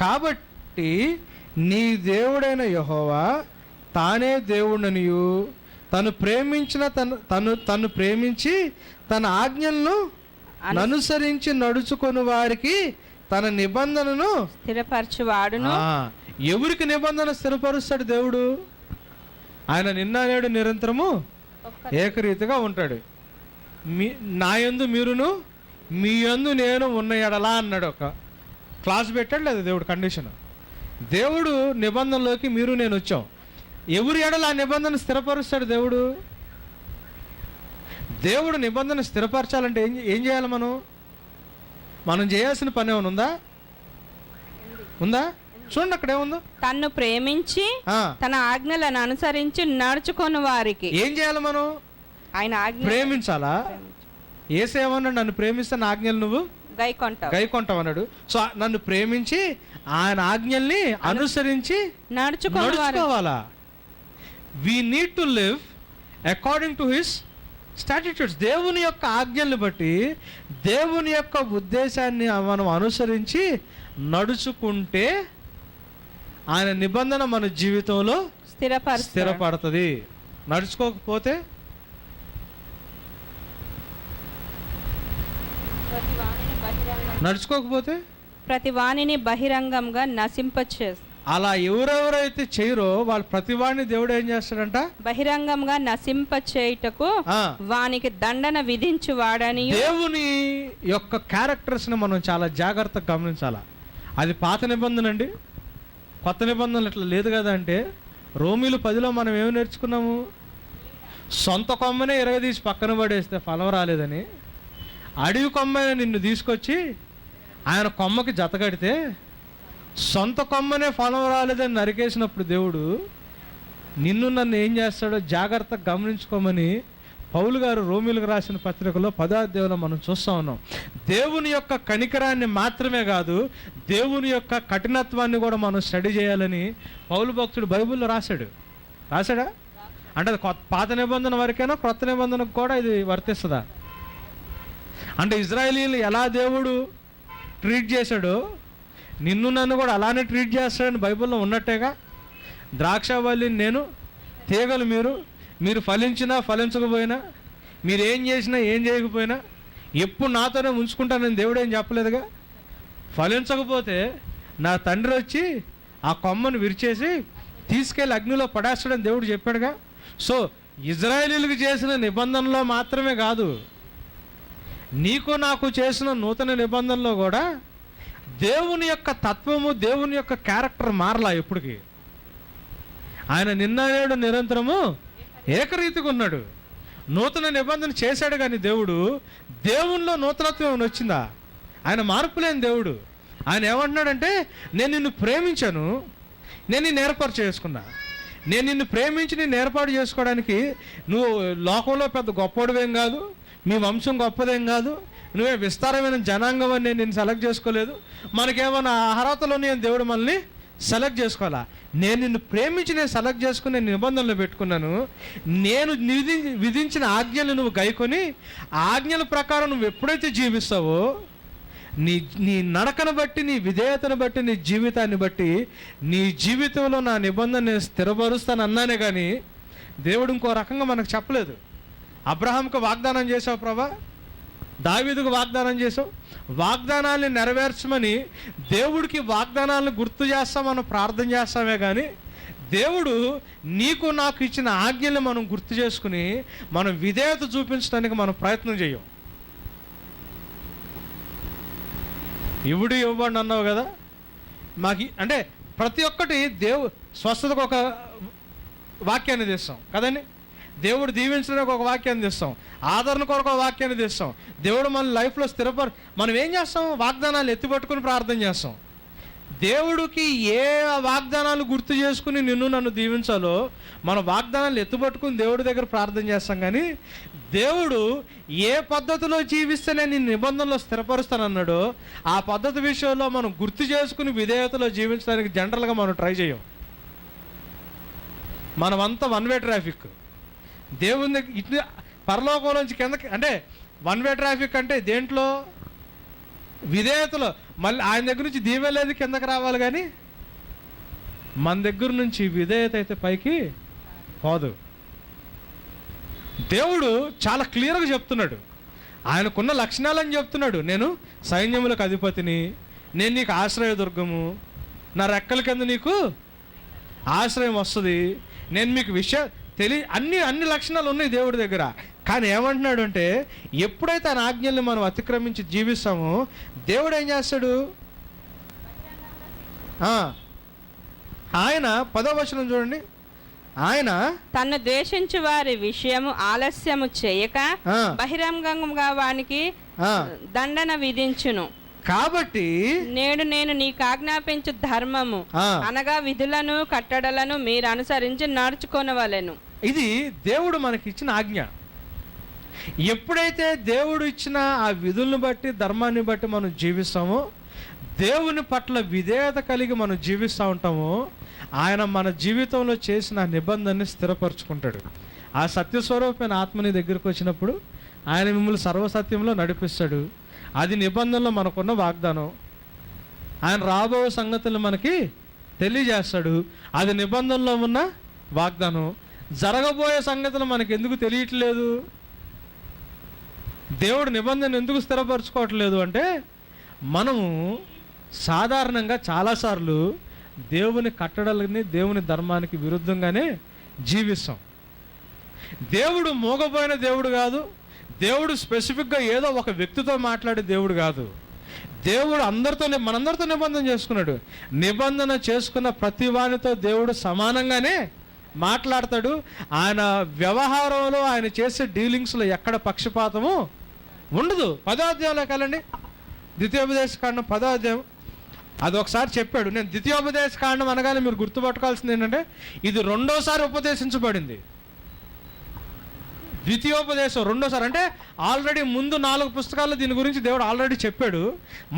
కాబట్టి నీ దేవుడైన యెహోవా తానే దేవుడనియు, తను ప్రేమించి తన ఆజ్ఞలను అనుసరించి నడుచుకొని వారికి తన నిబంధనను స్థిరపరచువాడును. ఎవరికి నిబంధన స్థిరపరుస్తాడు దేవుడు? ఆయన నిన్న నేడు నిరంతరము ఏకరీతిగా ఉంటాడు. నా యందు మీరును మీ యందు నేను ఉన్న ఎడలా అన్నాడు. ఒక క్లాస్ పెట్టాడు లేదా దేవుడు కండిషన్. దేవుడు నిబంధనలోకి మీరు నేను వచ్చాం. ఎవరి ఎడల ఆ నిబంధన స్థిరపరుస్తాడు దేవుడు? దేవుడు నిబంధన స్థిరపరచాలంటే ఏం చేయాలి? మనం చేయాల్సిన పని ఏమైనా ఉందా? చూడండి అక్కడ ఏముందో. తన్ను ప్రేమించి తన ఆజ్ఞలను అనుసరించి నడుచుకొని వారికి ఏం చేయాలి? మనం ఆయన ఆజ్ఞ ప్రేమించాలా? యేసేమన్నాడు? నన్ను ప్రేమిస్తే నా ఆజ్ఞలు నువ్వు గైకొంటావు అన్నాడు. సో నన్ను ప్రేమించి ఆయన ఆజ్ఞల్ని అనుసరించి నడుచుకోవాలా. We need to live according to his statutes. దేవుని యొక్క ఆజ్ఞల్ని బట్టి, దేవుని యొక్క ఉద్దేశాన్ని మనం అనుసరించి నడుచుకుంటే ఆయన నిబంధన మన జీవితంలో స్థిరపడుతుంది. నడుచుకోకపోతే ప్రతి వాణిని బహిరంగంగా నశింపచేస్తారు. అలా ఎవరెవరైతే చేయరో వాళ్ళు ప్రతి వాడిని దేవుడు ఏం చేస్తాడంట? బహిరంగంగా నశింపచేయుటకు వానికి దండన విధించు వాడని. దేవుని యొక్క క్యారెక్టర్స్ ని మనం చాలా జాగ్రత్తగా గమనించాలా. అది పాత నిబంధన అండి, కొత్త నిబంధనలు ఇట్లా లేదు కదా. అంటే రోమీలు 10లో మనం ఏమి నేర్చుకున్నాము? సొంత కొమ్మనే ఎరగదీసి పక్కన పడేస్తే ఫలం రాలేదని, అడవి కొమ్మనే నిన్ను తీసుకొచ్చి ఆయన కొమ్మకి జతగడితే సొంత కొమ్మనే ఫలం రాలేదని నరికేసినప్పుడు దేవుడు నిన్ను నన్ను ఏం చేస్తాడో జాగ్రత్తగా గమనించుకోమని పౌలు గారు రోమీలకు రాసిన పత్రికలో 10వ అధ్యాయంలో మనం చూస్తూ ఉన్నాం. దేవుని యొక్క కనికరాన్ని మాత్రమే కాదు, దేవుని యొక్క కఠినత్వాన్ని కూడా మనం స్టడీ చేయాలని పౌలు భక్తుడు బైబిల్లో రాశాడా? అంటే అది పాత నిబంధన వరకైనా కొత్త నిబంధనకు కూడా ఇది వర్తిస్తుందా? అంటే ఇజ్రాయేలీలు ఎలా దేవుడు ట్రీట్ చేశాడో నిన్ను నన్ను కూడా అలానే ట్రీట్ చేస్తాడని బైబిల్లో ఉన్నట్టేగా. ద్రాక్షవల్లిని నేను, తీగలు మీరు ఫలించినా ఫలించకపోయినా, మీరు ఏం చేసినా ఏం చేయకపోయినా ఎప్పుడు నాతోనే ఉంచుకుంటానని దేవుడు ఏం చెప్పలేదుగా. ఫలించకపోతే నా తండ్రి వచ్చి ఆ కొమ్మను విరిచేసి తీసుకెళ్ళి అగ్నిలో పడేస్తాడని దేవుడు చెప్పాడుగా. సో ఇజ్రాయేలీలకు చేసిన నిబంధనలో మాత్రమే కాదు, నీకు నాకు చేసిన నూతన నిబంధనలో కూడా దేవుని యొక్క తత్వము, దేవుని యొక్క క్యారెక్టర్ మారలా ఎప్పటికీ. ఆయన నిన్న నేడు నిరంతరము ఏకరీతిగా ఉన్నాడు. నూతన నిబంధన చేశాడు కానీ దేవునిలో నూతనత్వం ఏమైనా వచ్చిందా? ఆయన మార్పు లేని దేవుడు. ఆయన ఏమంటున్నాడంటే, నేను నిన్ను ప్రేమించాను, నేను నిన్ను ఏర్పాటు చేసుకున్నా. నేను నిన్ను ప్రేమించి నిన్ను ఏర్పాటు చేసుకోవడానికి నువ్వు లోకంలో పెద్ద గొప్పవాడివేం కాదు, మీ వంశం గొప్పదేం కాదు, నువ్వే విస్తారమైన జనాంగం అని నేను సెలెక్ట్ చేసుకోలేదు, మనకేమైనా అర్హతలు ఉన్నాయని దేవుడు మనల్ని సెలెక్ట్ చేసుకోవాలా. నేను నిన్ను ప్రేమించి నేను సెలెక్ట్ చేసుకుని నేను నిబంధనలు పెట్టుకున్నాను. నేను విధించిన ఆజ్ఞలు నువ్వు గైకొని ఆజ్ఞల ప్రకారం నువ్వు ఎప్పుడైతే జీవిస్తావో నీ నడకను బట్టి, నీ విధేయతను బట్టి, నీ జీవితాన్ని బట్టి నీ జీవితంలో నా నిబంధన నేను స్థిరపరుస్తాను అన్నానే కానీ దేవుడు ఇంకో రకంగా మనకు చెప్పలేదు. అబ్రహాంకు వాగ్దానం చేసావు ప్రభా, దావీదుకు వాగ్దానం చేసావు, వాగ్దానాన్ని నెరవేర్చమని దేవుడికి వాగ్దానాలను గుర్తు చేస్తాం, మనం ప్రార్థన చేస్తామే కానీ దేవుడు నీకు నాకు ఇచ్చిన ఆజ్ఞల్ని మనం గుర్తు చేసుకుని మనం విధేయత చూపించడానికి మనం ప్రయత్నం చేయం. ఇవుడు ఇవ్వండి అన్నావు కదా, మాకు అంటే ప్రతి ఒక్కటి స్వస్థతకు ఒక వాక్యాన్ని తెస్తాం కదండి, దేవుడు దీవించడానికి ఒక వాక్యాన్ని తెస్తాం, ఆదరణ కొరకు ఒక వాక్యాన్ని తెస్తాం. దేవుడు మన లైఫ్లో మనం ఏం చేస్తాం? వాగ్దానాలు ఎత్తిపట్టుకుని ప్రార్థన చేస్తాం. దేవుడికి ఏ వాగ్దానాలు గుర్తు చేసుకుని నిన్ను నన్ను దీవించాలో మన వాగ్దానాలు ఎత్తుపట్టుకుని దేవుడి దగ్గర ప్రార్థన చేస్తాం. కానీ దేవుడు ఏ పద్ధతిలో జీవిస్తే నేను నిబంధనలో స్థిరపరుస్తానన్నాడో ఆ పద్ధతి విషయంలో మనం గుర్తు చేసుకుని విధేయతలో జీవించడానికి జనరల్గా మనం ట్రై చేయం. మనమంతా వన్ వే ట్రాఫిక్. దేవుని దగ్గర ఇటు పరలోకంలోంచి కిందకి అంటే వన్ వే ట్రాఫిక్ అంటే దేంట్లో? విధేయతలో. మళ్ళీ ఆయన దగ్గర నుంచి దీవెలేదు కిందకి రావాలి, కానీ మన దగ్గర నుంచి విధేయత అయితే పైకి పోదు. దేవుడు చాలా క్లియర్గా చెప్తున్నాడు, ఆయనకున్న లక్షణాలని చెప్తున్నాడు. నేను సైన్యములకు అధిపతిని, నేను నీకు ఆశ్రయదుర్గము, నా రెక్కల కింద నీకు ఆశ్రయం వస్తుంది, నేను మీకు అన్ని లక్షణాలు ఉన్నాయి దేవుడి దగ్గర. కానీ ఏమంటున్నాడు అంటే ఎప్పుడైతే ఆయన ఆజ్ఞల్ని మనం అతిక్రమించి జీవిస్తామో దేవుడు ఏం చేస్తాడు? ఆయన 10వ వచనం చూడండి, ఆయన తను ద్వేషించు వారి విషయము ఆలస్యము చేయక బహిరంగంగా వానికి దండన విధించును. కాబట్టి నేను నీకు ఆజ్ఞాపించు ధర్మము అనగా విధులను కట్టడలను మీరు అనుసరించి నడుచుకొనవలెను. ఇది దేవుడు మనకి ఇచ్చిన ఆజ్ఞ. ఎప్పుడైతే దేవుడు ఇచ్చిన ఆ విధులను బట్టి ధర్మాన్ని బట్టి మనం జీవిస్తామో, దేవుని పట్ల విధేయత కలిగి మనం జీవిస్తూ ఉంటామో, ఆయన మన జీవితంలో చేసిన నిబంధనని స్థిరపరచుకుంటాడు. ఆ సత్యస్వరూపమైన ఆత్మని దగ్గరకు వచ్చినప్పుడు ఆయన మిమ్మల్ని సర్వసత్యంలో నడిపిస్తాడు. అది నిబంధనలో మనకున్న వాగ్దానం. ఆయన రాబోయే సంగతులు మనకి తెలియజేస్తాడు. అది నిబంధనలో ఉన్న వాగ్దానం. జరగబోయే సంగతులు మనకి ఎందుకు తెలియట్లేదు? దేవుడు నిబంధన ఎందుకు స్థిరపరచుకోవట్లేదు అంటే మనము సాధారణంగా చాలాసార్లు దేవుని కట్టడలని, దేవుని ధర్మానికి విరుద్ధంగానే జీవిస్తాం. దేవుడు మోగపోయిన దేవుడు కాదు. దేవుడు స్పెసిఫిక్గా ఏదో ఒక వ్యక్తితో మాట్లాడే దేవుడు కాదు. దేవుడు మనందరితో నిబంధన చేసుకున్నాడు. నిబంధన చేసుకున్న ప్రతి వానితో దేవుడు సమానంగానే మాట్లాడతాడు. ఆయన వ్యవహారంలో, ఆయన చేసే డీలింగ్స్లో ఎక్కడ పక్షపాతము ఉండదు. 10వ అధ్యాయంలోకి వెళ్ళండి, ద్వితీయోపదేశ కాండం 10వ అధ్యాయం. అది ఒకసారి చెప్పాడు. నేను ద్వితీయోపదేశ కాండం అనగానే మీరు గుర్తుపట్టుకోవాల్సింది ఏంటంటే ఇది రెండోసారి ఉపదేశించబడింది. ద్వితీయోపదేశం రెండోసారి అంటే ఆల్రెడీ ముందు 4 పుస్తకాల్లో దీని గురించి దేవుడు ఆల్రెడీ చెప్పాడు,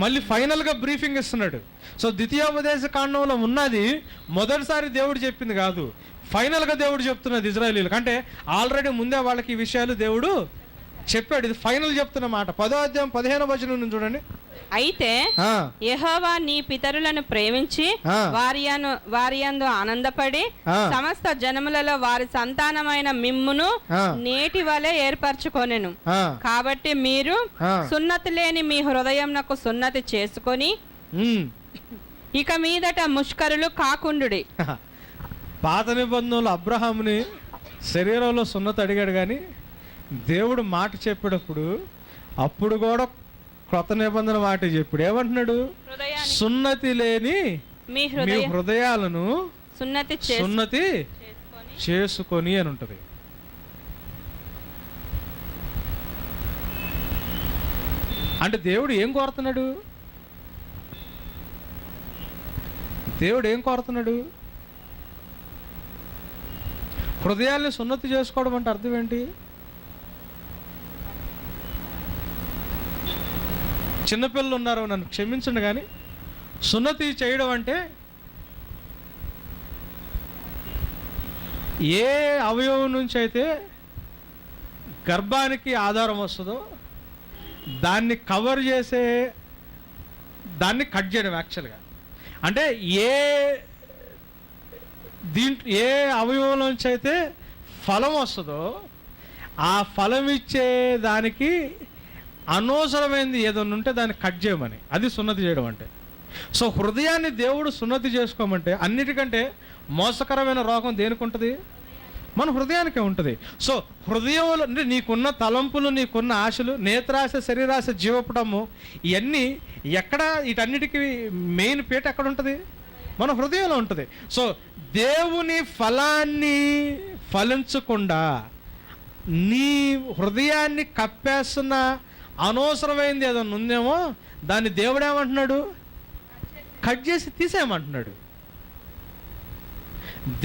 మళ్ళీ ఫైనల్గా బ్రీఫింగ్ ఇస్తున్నాడు. సో ద్వితీయోపదేశ కాండంలో ఉన్నది మొదటిసారి దేవుడు చెప్పింది కాదు, ఫైనల్గా దేవుడు చెప్తున్నది ఇజ్రాయేలీలకు. అంటే ఆల్రెడీ ముందే వాళ్ళకి ఈ విషయాలు దేవుడు చెప్పాడు. ఇది ఫైనల్ చెప్తున్న మాట. 10వ అధ్యాయం 15వ వచనం చూడండి. అయితే యెహోవా నీ పితరులను ప్రేమించి వారి యందు ఆనందపడి సమస్త జనములలో వారి సంతానమైన మిమ్మును నేటి వలె ఏర్పరచుకొనెను. కాబట్టి మీరు సున్నతి లేని మీ హృదయంనకు సున్నతి చేసుకొని ఇక మీదట ముష్కరులు కాకుండుడి. పాత నిబంధనలు అబ్రహాముని శరీరంలో సున్నతి అడిగాడు, కానీ దేవుడు మాట చెప్పేటప్పుడు అప్పుడు కూడా కొత్త నిబంధన మాట చెప్పాడు. ఏమంటున్నాడు? సున్నతి లేని మీ హృదయాలను సున్నతి చేసుకొని అని ఉంటుంది. అంటే దేవుడు ఏం కోరుతున్నాడు? హృదయాల్ని సున్నతి చేసుకోవడం అంటే అర్థం ఏంటి? చిన్నపిల్లలు ఉన్నారు, నన్ను క్షమించండి, కానీ సున్నతి చేయడం అంటే ఏ అవయవం నుంచి అయితే గర్భానికి ఆధారం వస్తుందో దాన్ని కవర్ చేసే, దాన్ని కట్ చేయడం యాక్చువల్గా. అంటే ఏ అవయవం నుంచి అయితే ఫలం వస్తుందో ఆ ఫలం ఇచ్చే దానికి అనవసరమైనది ఏదైనా ఉంటే దాన్ని కట్ చేయమని, అది సున్నతి చేయడం అంటే. సో హృదయాన్ని దేవుడు సున్నతి చేసుకోమంటే అన్నిటికంటే మోసకరమైన రోగం దేనికి ఉంటుంది? మన హృదయానికే ఉంటుంది. సో హృదయంలో అంటే నీకున్న తలంపులు, నీకున్న ఆశలు, నేత్రాశ, శరీరాశ, జీవపటము, ఇవన్నీ ఎక్కడ, వీటన్నిటికీ మెయిన్ పీట ఎక్కడ ఉంటుంది? మన హృదయంలో ఉంటుంది. సో దేవుని ఫలాన్ని ఫలించకుండా నీ హృదయాన్ని కప్పేస్తున్న అనవసరమైంది ఏదైనా ఉందేమో దాన్ని దేవుడు ఏమంటున్నాడు? కట్ చేసి తీసేయమంటున్నాడు.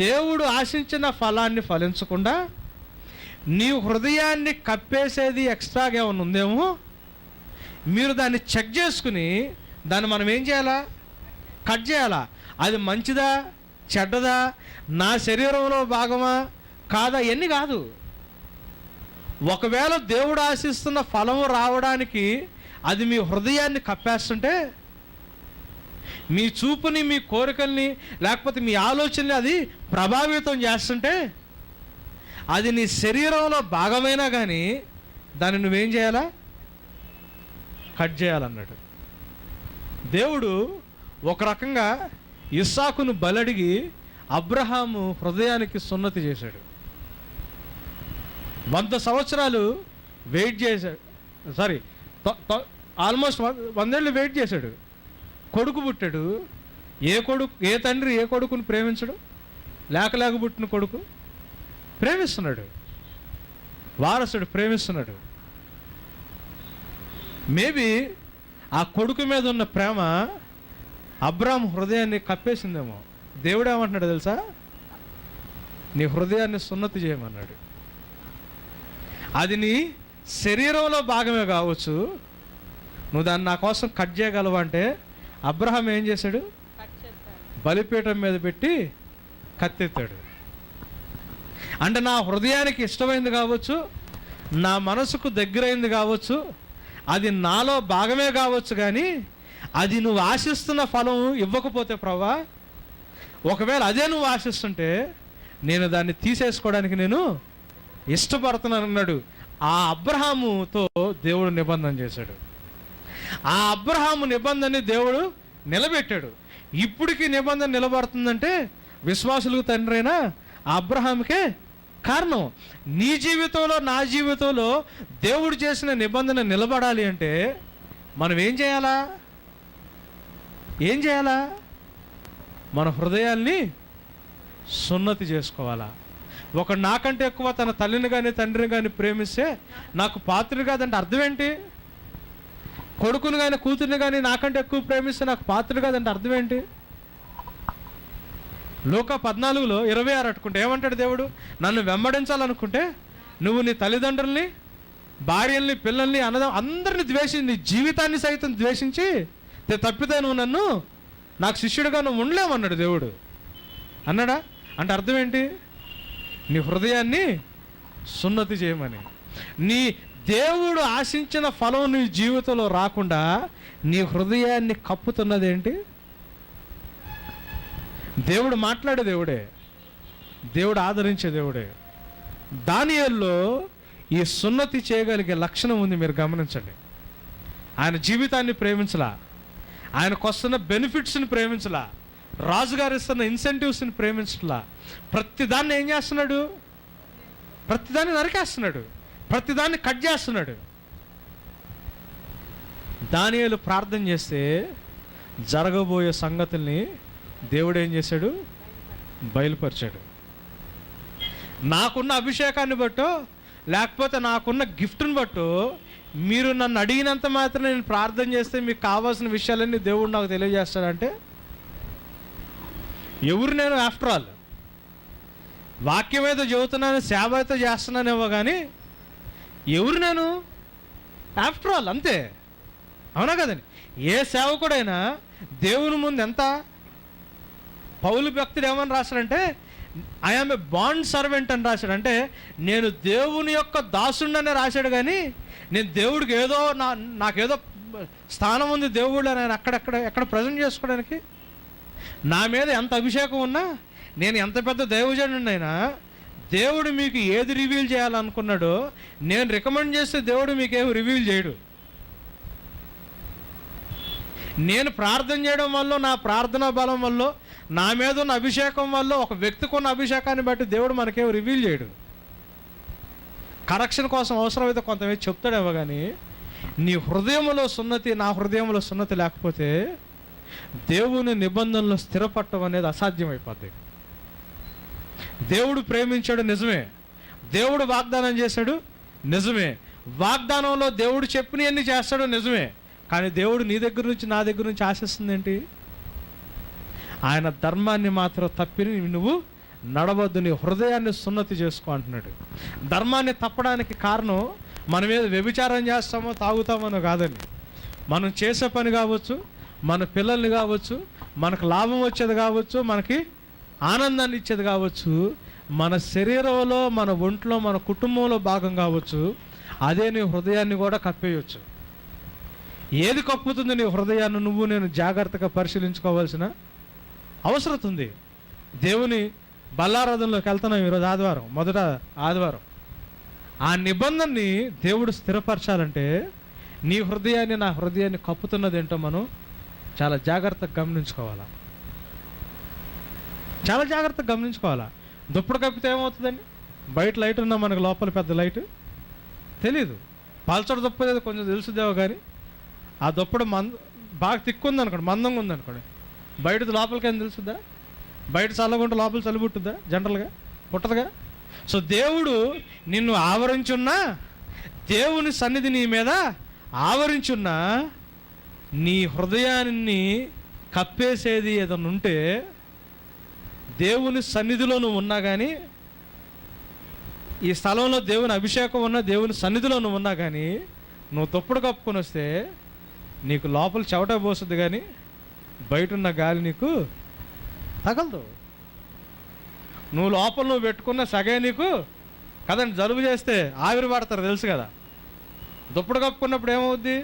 దేవుడు ఆశించిన ఫలాన్ని ఫలించకుండా నీ హృదయాన్ని కప్పేసేది ఎక్స్ట్రాగా ఏమైనా ఉందేమో మీరు దాన్ని చెక్ చేసుకుని దాన్ని మనం ఏం చేయాలా? కట్ చేయాలా. అది మంచిదా చెడ్డదా, నా శరీరంలో భాగమా కాదా, ఇవన్నీ కాదు. ఒకవేళ దేవుడు ఆశిస్తున్న ఫలము రావడానికి అది మీ హృదయాన్ని కప్పేస్తుంటే, మీ చూపుని, మీ కోరికల్ని, లేకపోతే మీ ఆలోచనని అది ప్రభావితం చేస్తుంటే, అది నీ శరీరంలో భాగమైనా కానీ దాన్ని నువ్వేం చేయాలా? కట్ చేయాలన్నాడు. దేవుడు ఒక రకంగా ఇస్సాకును బలడిగి అబ్రహాము హృదయానికి సున్నతి చేశాడు. 100 సంవత్సరాలు వెయిట్ చేశాడు, ఆల్మోస్ట్ 100 ఏళ్ళు వెయిట్ చేశాడు. కొడుకు పుట్టాడు. ఏ తండ్రి ఏ కొడుకుని ప్రేమించడు? లేక పుట్టిన కొడుకు ప్రేమిస్తున్నాడు, వారసుడు ప్రేమిస్తున్నాడు. మేబీ ఆ కొడుకు మీద ఉన్న ప్రేమ అబ్రాహాం హృదయాన్ని కప్పేసిందేమో. దేవుడు ఏమంటున్నాడు తెలుసా? నీ హృదయాన్ని సున్నతి చేయమన్నాడు. అది నీ శరీరంలో భాగమే కావచ్చు, నువ్వు దాన్ని నా కోసం కట్ చేయగలవు అంటే అబ్రహాం ఏం చేశాడు? బలిపీఠం మీద పెట్టి కత్తెత్తాడు. అంటే నా హృదయానికి ఇష్టమైంది కావచ్చు, నా మనసుకు దగ్గరైంది కావచ్చు, అది నాలో భాగమే కావచ్చు, కానీ అది నువ్వు ఆశిస్తున్న ఫలం ఇవ్వకపోతే ప్రభువా, ఒకవేళ అదే నువ్వు ఆశిస్తుంటే నేను దాన్ని తీసేసుకోవడానికి నేను ఇష్టపడుతున్నాను అన్నాడు. ఆ అబ్రహాముతో దేవుడు నిబంధన చేశాడు. ఆ అబ్రహాము నిబంధనని దేవుడు నిలబెట్టాడు. ఇప్పటికీ నిబంధన నిలబడుతుందంటే విశ్వాసులకు తండ్రి అయిన అబ్రహాముకే కారణం. నీ జీవితంలో, నా జీవితంలో దేవుడు చేసిన నిబంధన నిలబడాలి అంటే మనం ఏం చేయాలా? మన హృదయాల్ని సున్నతి చేసుకోవాలా. ఒక నాకంటే ఎక్కువ తన తల్లిని కానీ తండ్రిని కానీ ప్రేమిస్తే నాకు పాత్రుడు కాదంటే అర్థం ఏంటి? కొడుకుని కానీ కూతుర్ని కానీ నాకంటే ఎక్కువ ప్రేమిస్తే నాకు పాత్రుడు కాదంటే అర్థం ఏంటి? లోక 14లో 26 అట్టుకుంటే ఏమంటాడు దేవుడు? నన్ను వెంబడించాలనుకుంటే నువ్వు నీ తల్లిదండ్రుల్ని, భార్యల్ని, పిల్లల్ని, అందరిని ద్వేషించి, నీ జీవితాన్ని సైతం ద్వేషించి తప్పితే నువ్వు నన్ను, నాకు శిష్యుడిగా నువ్వు ఉండలేమన్నాడు దేవుడు. అన్నాడా? అంటే అర్థం ఏంటి? నీ హృదయాన్ని సున్నతి చేయమని. నీ దేవుడు ఆశించిన ఫలం నీ జీవితంలో రాకుండా నీ హృదయాన్ని కప్పుతున్నదేంటి? దేవుడు మాట్లాడే దేవుడే, దేవుడు ఆదరించే దేవుడే. దానియేలులో ఈ సున్నతి చేయగలిగే లక్షణం ఉంది. మీరు గమనించండి. ఆయన జీవితాన్ని ప్రేమించలా, ఆయనకు వస్తున్న బెనిఫిట్స్ని ప్రేమించలా, రాజుగారు ఇస్తున్న ఇన్సెంటివ్స్ని ప్రేమించలా. ప్రతిదాన్ని ఏం చేస్తున్నాడు? ప్రతిదాన్ని నరికేస్తున్నాడు, ప్రతిదాన్ని కట్ చేస్తున్నాడు. దానియేలు ప్రార్థన చేస్తే జరగబోయే సంగతుల్ని దేవుడు ఏం చేశాడు? బయలుపరిచాడు. నాకున్న అభిషేకాన్ని బట్టో, లేకపోతే నాకున్న గిఫ్ట్ని బట్టో మీరు నన్ను అడిగినంత మాత్రం నేను ప్రార్థన చేస్తే మీకు కావాల్సిన విషయాలన్నీ దేవుడు నాకు తెలియజేస్తాడంటే ఎవరు నేను? ఆఫ్టర్ ఆల్ వాక్యం అయితే చెబుతున్నాను, సేవ అయితే చేస్తున్నానేమో కానీ ఎవరు నేను? ఆఫ్టర్ ఆల్ అంతే, అవునా కదండి? ఏ సేవకుడైనా దేవుని ముందు ఎంత? పౌలు భక్తుడు ఏమని రాశాడంటే, ఐఆమ్ ఏ బాండ్ సర్వెంట్ అని రాశాడు. అంటే నేను దేవుని యొక్క దాసుండనే రాశాడు, కానీ నేను దేవుడికి ఏదో నాకేదో స్థానం ఉంది దేవుడు అని ఎక్కడ ప్రజెంట్ చేసుకోవడానికి. నా మీద ఎంత అభిషేకం ఉన్నా, నేను ఎంత పెద్ద దైవజనుడినైనా, దేవుడు మీకు ఏది రివీల్ చేయాలనుకున్నాడో నేను రికమెండ్ చేస్తే దేవుడు మీకేమి రివీల్ చేయడు. నేను ప్రార్థన చేయడం వల్ల, నా ప్రార్థనా బలం వల్ల, నా మీద ఉన్న అభిషేకం వల్ల, ఒక వ్యక్తికి ఉన్న అభిషేకాన్ని బట్టి దేవుడు మనకేం రివీల్ చేయడు. కరెక్షన్ కోసం అవసరమైతే కొంతమంది చెప్తాడేమో, కానీ నీ హృదయంలో సున్నతి, నా హృదయంలో సున్నతి లేకపోతే దేవుని నిబంధనలో స్థిరపడటం అనేది అసాధ్యమైపోద్ది. దేవుడు ప్రేమించాడు నిజమే, దేవుడు వాగ్దానం చేశాడు నిజమే, వాగ్దానంలో దేవుడు చెప్పినవన్నీ చేస్తాడు నిజమే, కానీ దేవుడు నీ దగ్గర నుంచి నా దగ్గర నుంచి ఆశిస్తుంది ఏంటి? ఆయన ధర్మాన్ని మాత్రం తప్పిని నువ్వు నడవద్దు, నీ హృదయాన్ని సున్నతి చేసుకో అంటున్నాడు. ధర్మాన్ని తప్పడానికి కారణం మనం ఏదో వ్యభిచారం చేస్తామో తాగుతామనో కాదండి. మనం చేసే పని కావచ్చు, మన పిల్లల్ని కావచ్చు, మనకు లాభం వచ్చేది కావచ్చు, మనకి ఆనందాన్ని ఇచ్చేది కావచ్చు, మన శరీరంలో, మన ఒంట్లో, మన కుటుంబంలో భాగం కావచ్చు, అదే నీ హృదయాన్ని కూడా కప్పేయచ్చు. ఏది కప్పుతుంది నీ హృదయాన్ని నువ్వు నేను జాగ్రత్తగా పరిశీలించుకోవాల్సిన అవసరం ఉంది. దేవుని బల్లారాధనలోకి వెళ్తున్నాం ఈరోజు ఆదివారం, మొదట ఆదివారం. ఆ నిబంధనని దేవుడు స్థిరపరచాలంటే నీ హృదయాన్ని, నా హృదయాన్ని కప్పుతున్నది ఏంటో మనం చాలా జాగ్రత్తగా గమనించుకోవాలా, చాలా జాగ్రత్తగా గమనించుకోవాలా. దుప్పుడు కప్పితే ఏమవుతుందండి? బయట లైట్ ఉన్నా మనకు లోపల పెద్ద లైట్ తెలీదు. పల్చడి దుప్పది కొంచెం తెలుసుదేమో, కానీ ఆ దుప్పడు బాగా తిక్కుంది అనుకోండి, మందంగా ఉంది అనుకోండి, బయటది లోపలికైనా తెలుసుద్దా? బయట చల్లగుంటే లోపల చలి పుట్టుద్దా? జనరల్గా పుట్టదుగా. సో దేవుడు నిన్ను ఆవరించున్నా, దేవుని సన్నిధి నీ మీద ఆవరించున్నా, నీ హృదయాన్ని కప్పేసేది ఏదన్నా ఉంటే, దేవుని సన్నిధిలో నువ్వు ఉన్నా కానీ, ఈ స్థలంలో దేవుని అభిషేకం ఉన్నా, దేవుని సన్నిధిలో నువ్వు ఉన్నా కానీ, నువ్వు దుప్పడు కప్పుకొని వస్తే నీకు లోపల చెవట పోస్తుంది, కానీ బయట ఉన్న గాలి నీకు తగలదు. నువ్వు లోపల నువ్వు పెట్టుకున్న సగే నీకు కదండి, జలుబు చేస్తే ఆవిరి పడతారు తెలుసు కదా. దుప్పడు కప్పుకున్నప్పుడు ఏమవుద్ది?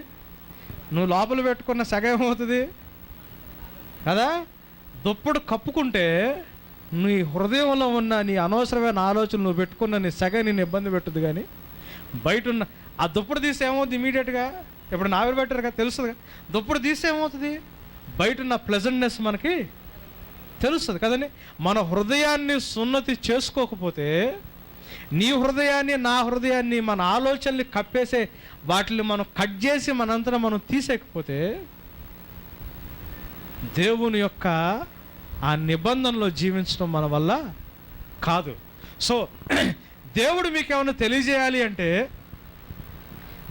నువ్వు లోపల పెట్టుకున్న సగ ఏమవుతుంది కదా. దుప్పడు కప్పుకుంటే నీ హృదయంలో ఉన్న నీ అనవసరమైన ఆలోచనలు నువ్వు పెట్టుకున్న నీ సగ నేను ఇబ్బంది పెట్టుద్ది, కానీ బయట ఉన్న ఆ దుప్పడు తీస్తే ఏమవుతుంది? ఇమీడియట్గా ఇప్పుడు ఆవిరి పెట్టారు కదా, తెలుస్తుంది. దుప్పడు తీస్తే ఏమవుతుంది? బయట ఉన్న ప్లెజెంట్నెస్ మనకి తెలుస్తుంది కదండి. మన హృదయాన్ని సున్నతి చేసుకోకపోతే, నీ హృదయాన్ని, నా హృదయాన్ని, మన ఆలోచనల్ని కప్పేసే వాటిని మనం కట్ చేసి మనంతటా మనం తీసేయకపోతే, దేవుని యొక్క ఆ నిబంధనలో జీవించడం మన వల్ల కాదు. సో దేవుడు మీకు ఏమైనా తెలియజేయాలి అంటే,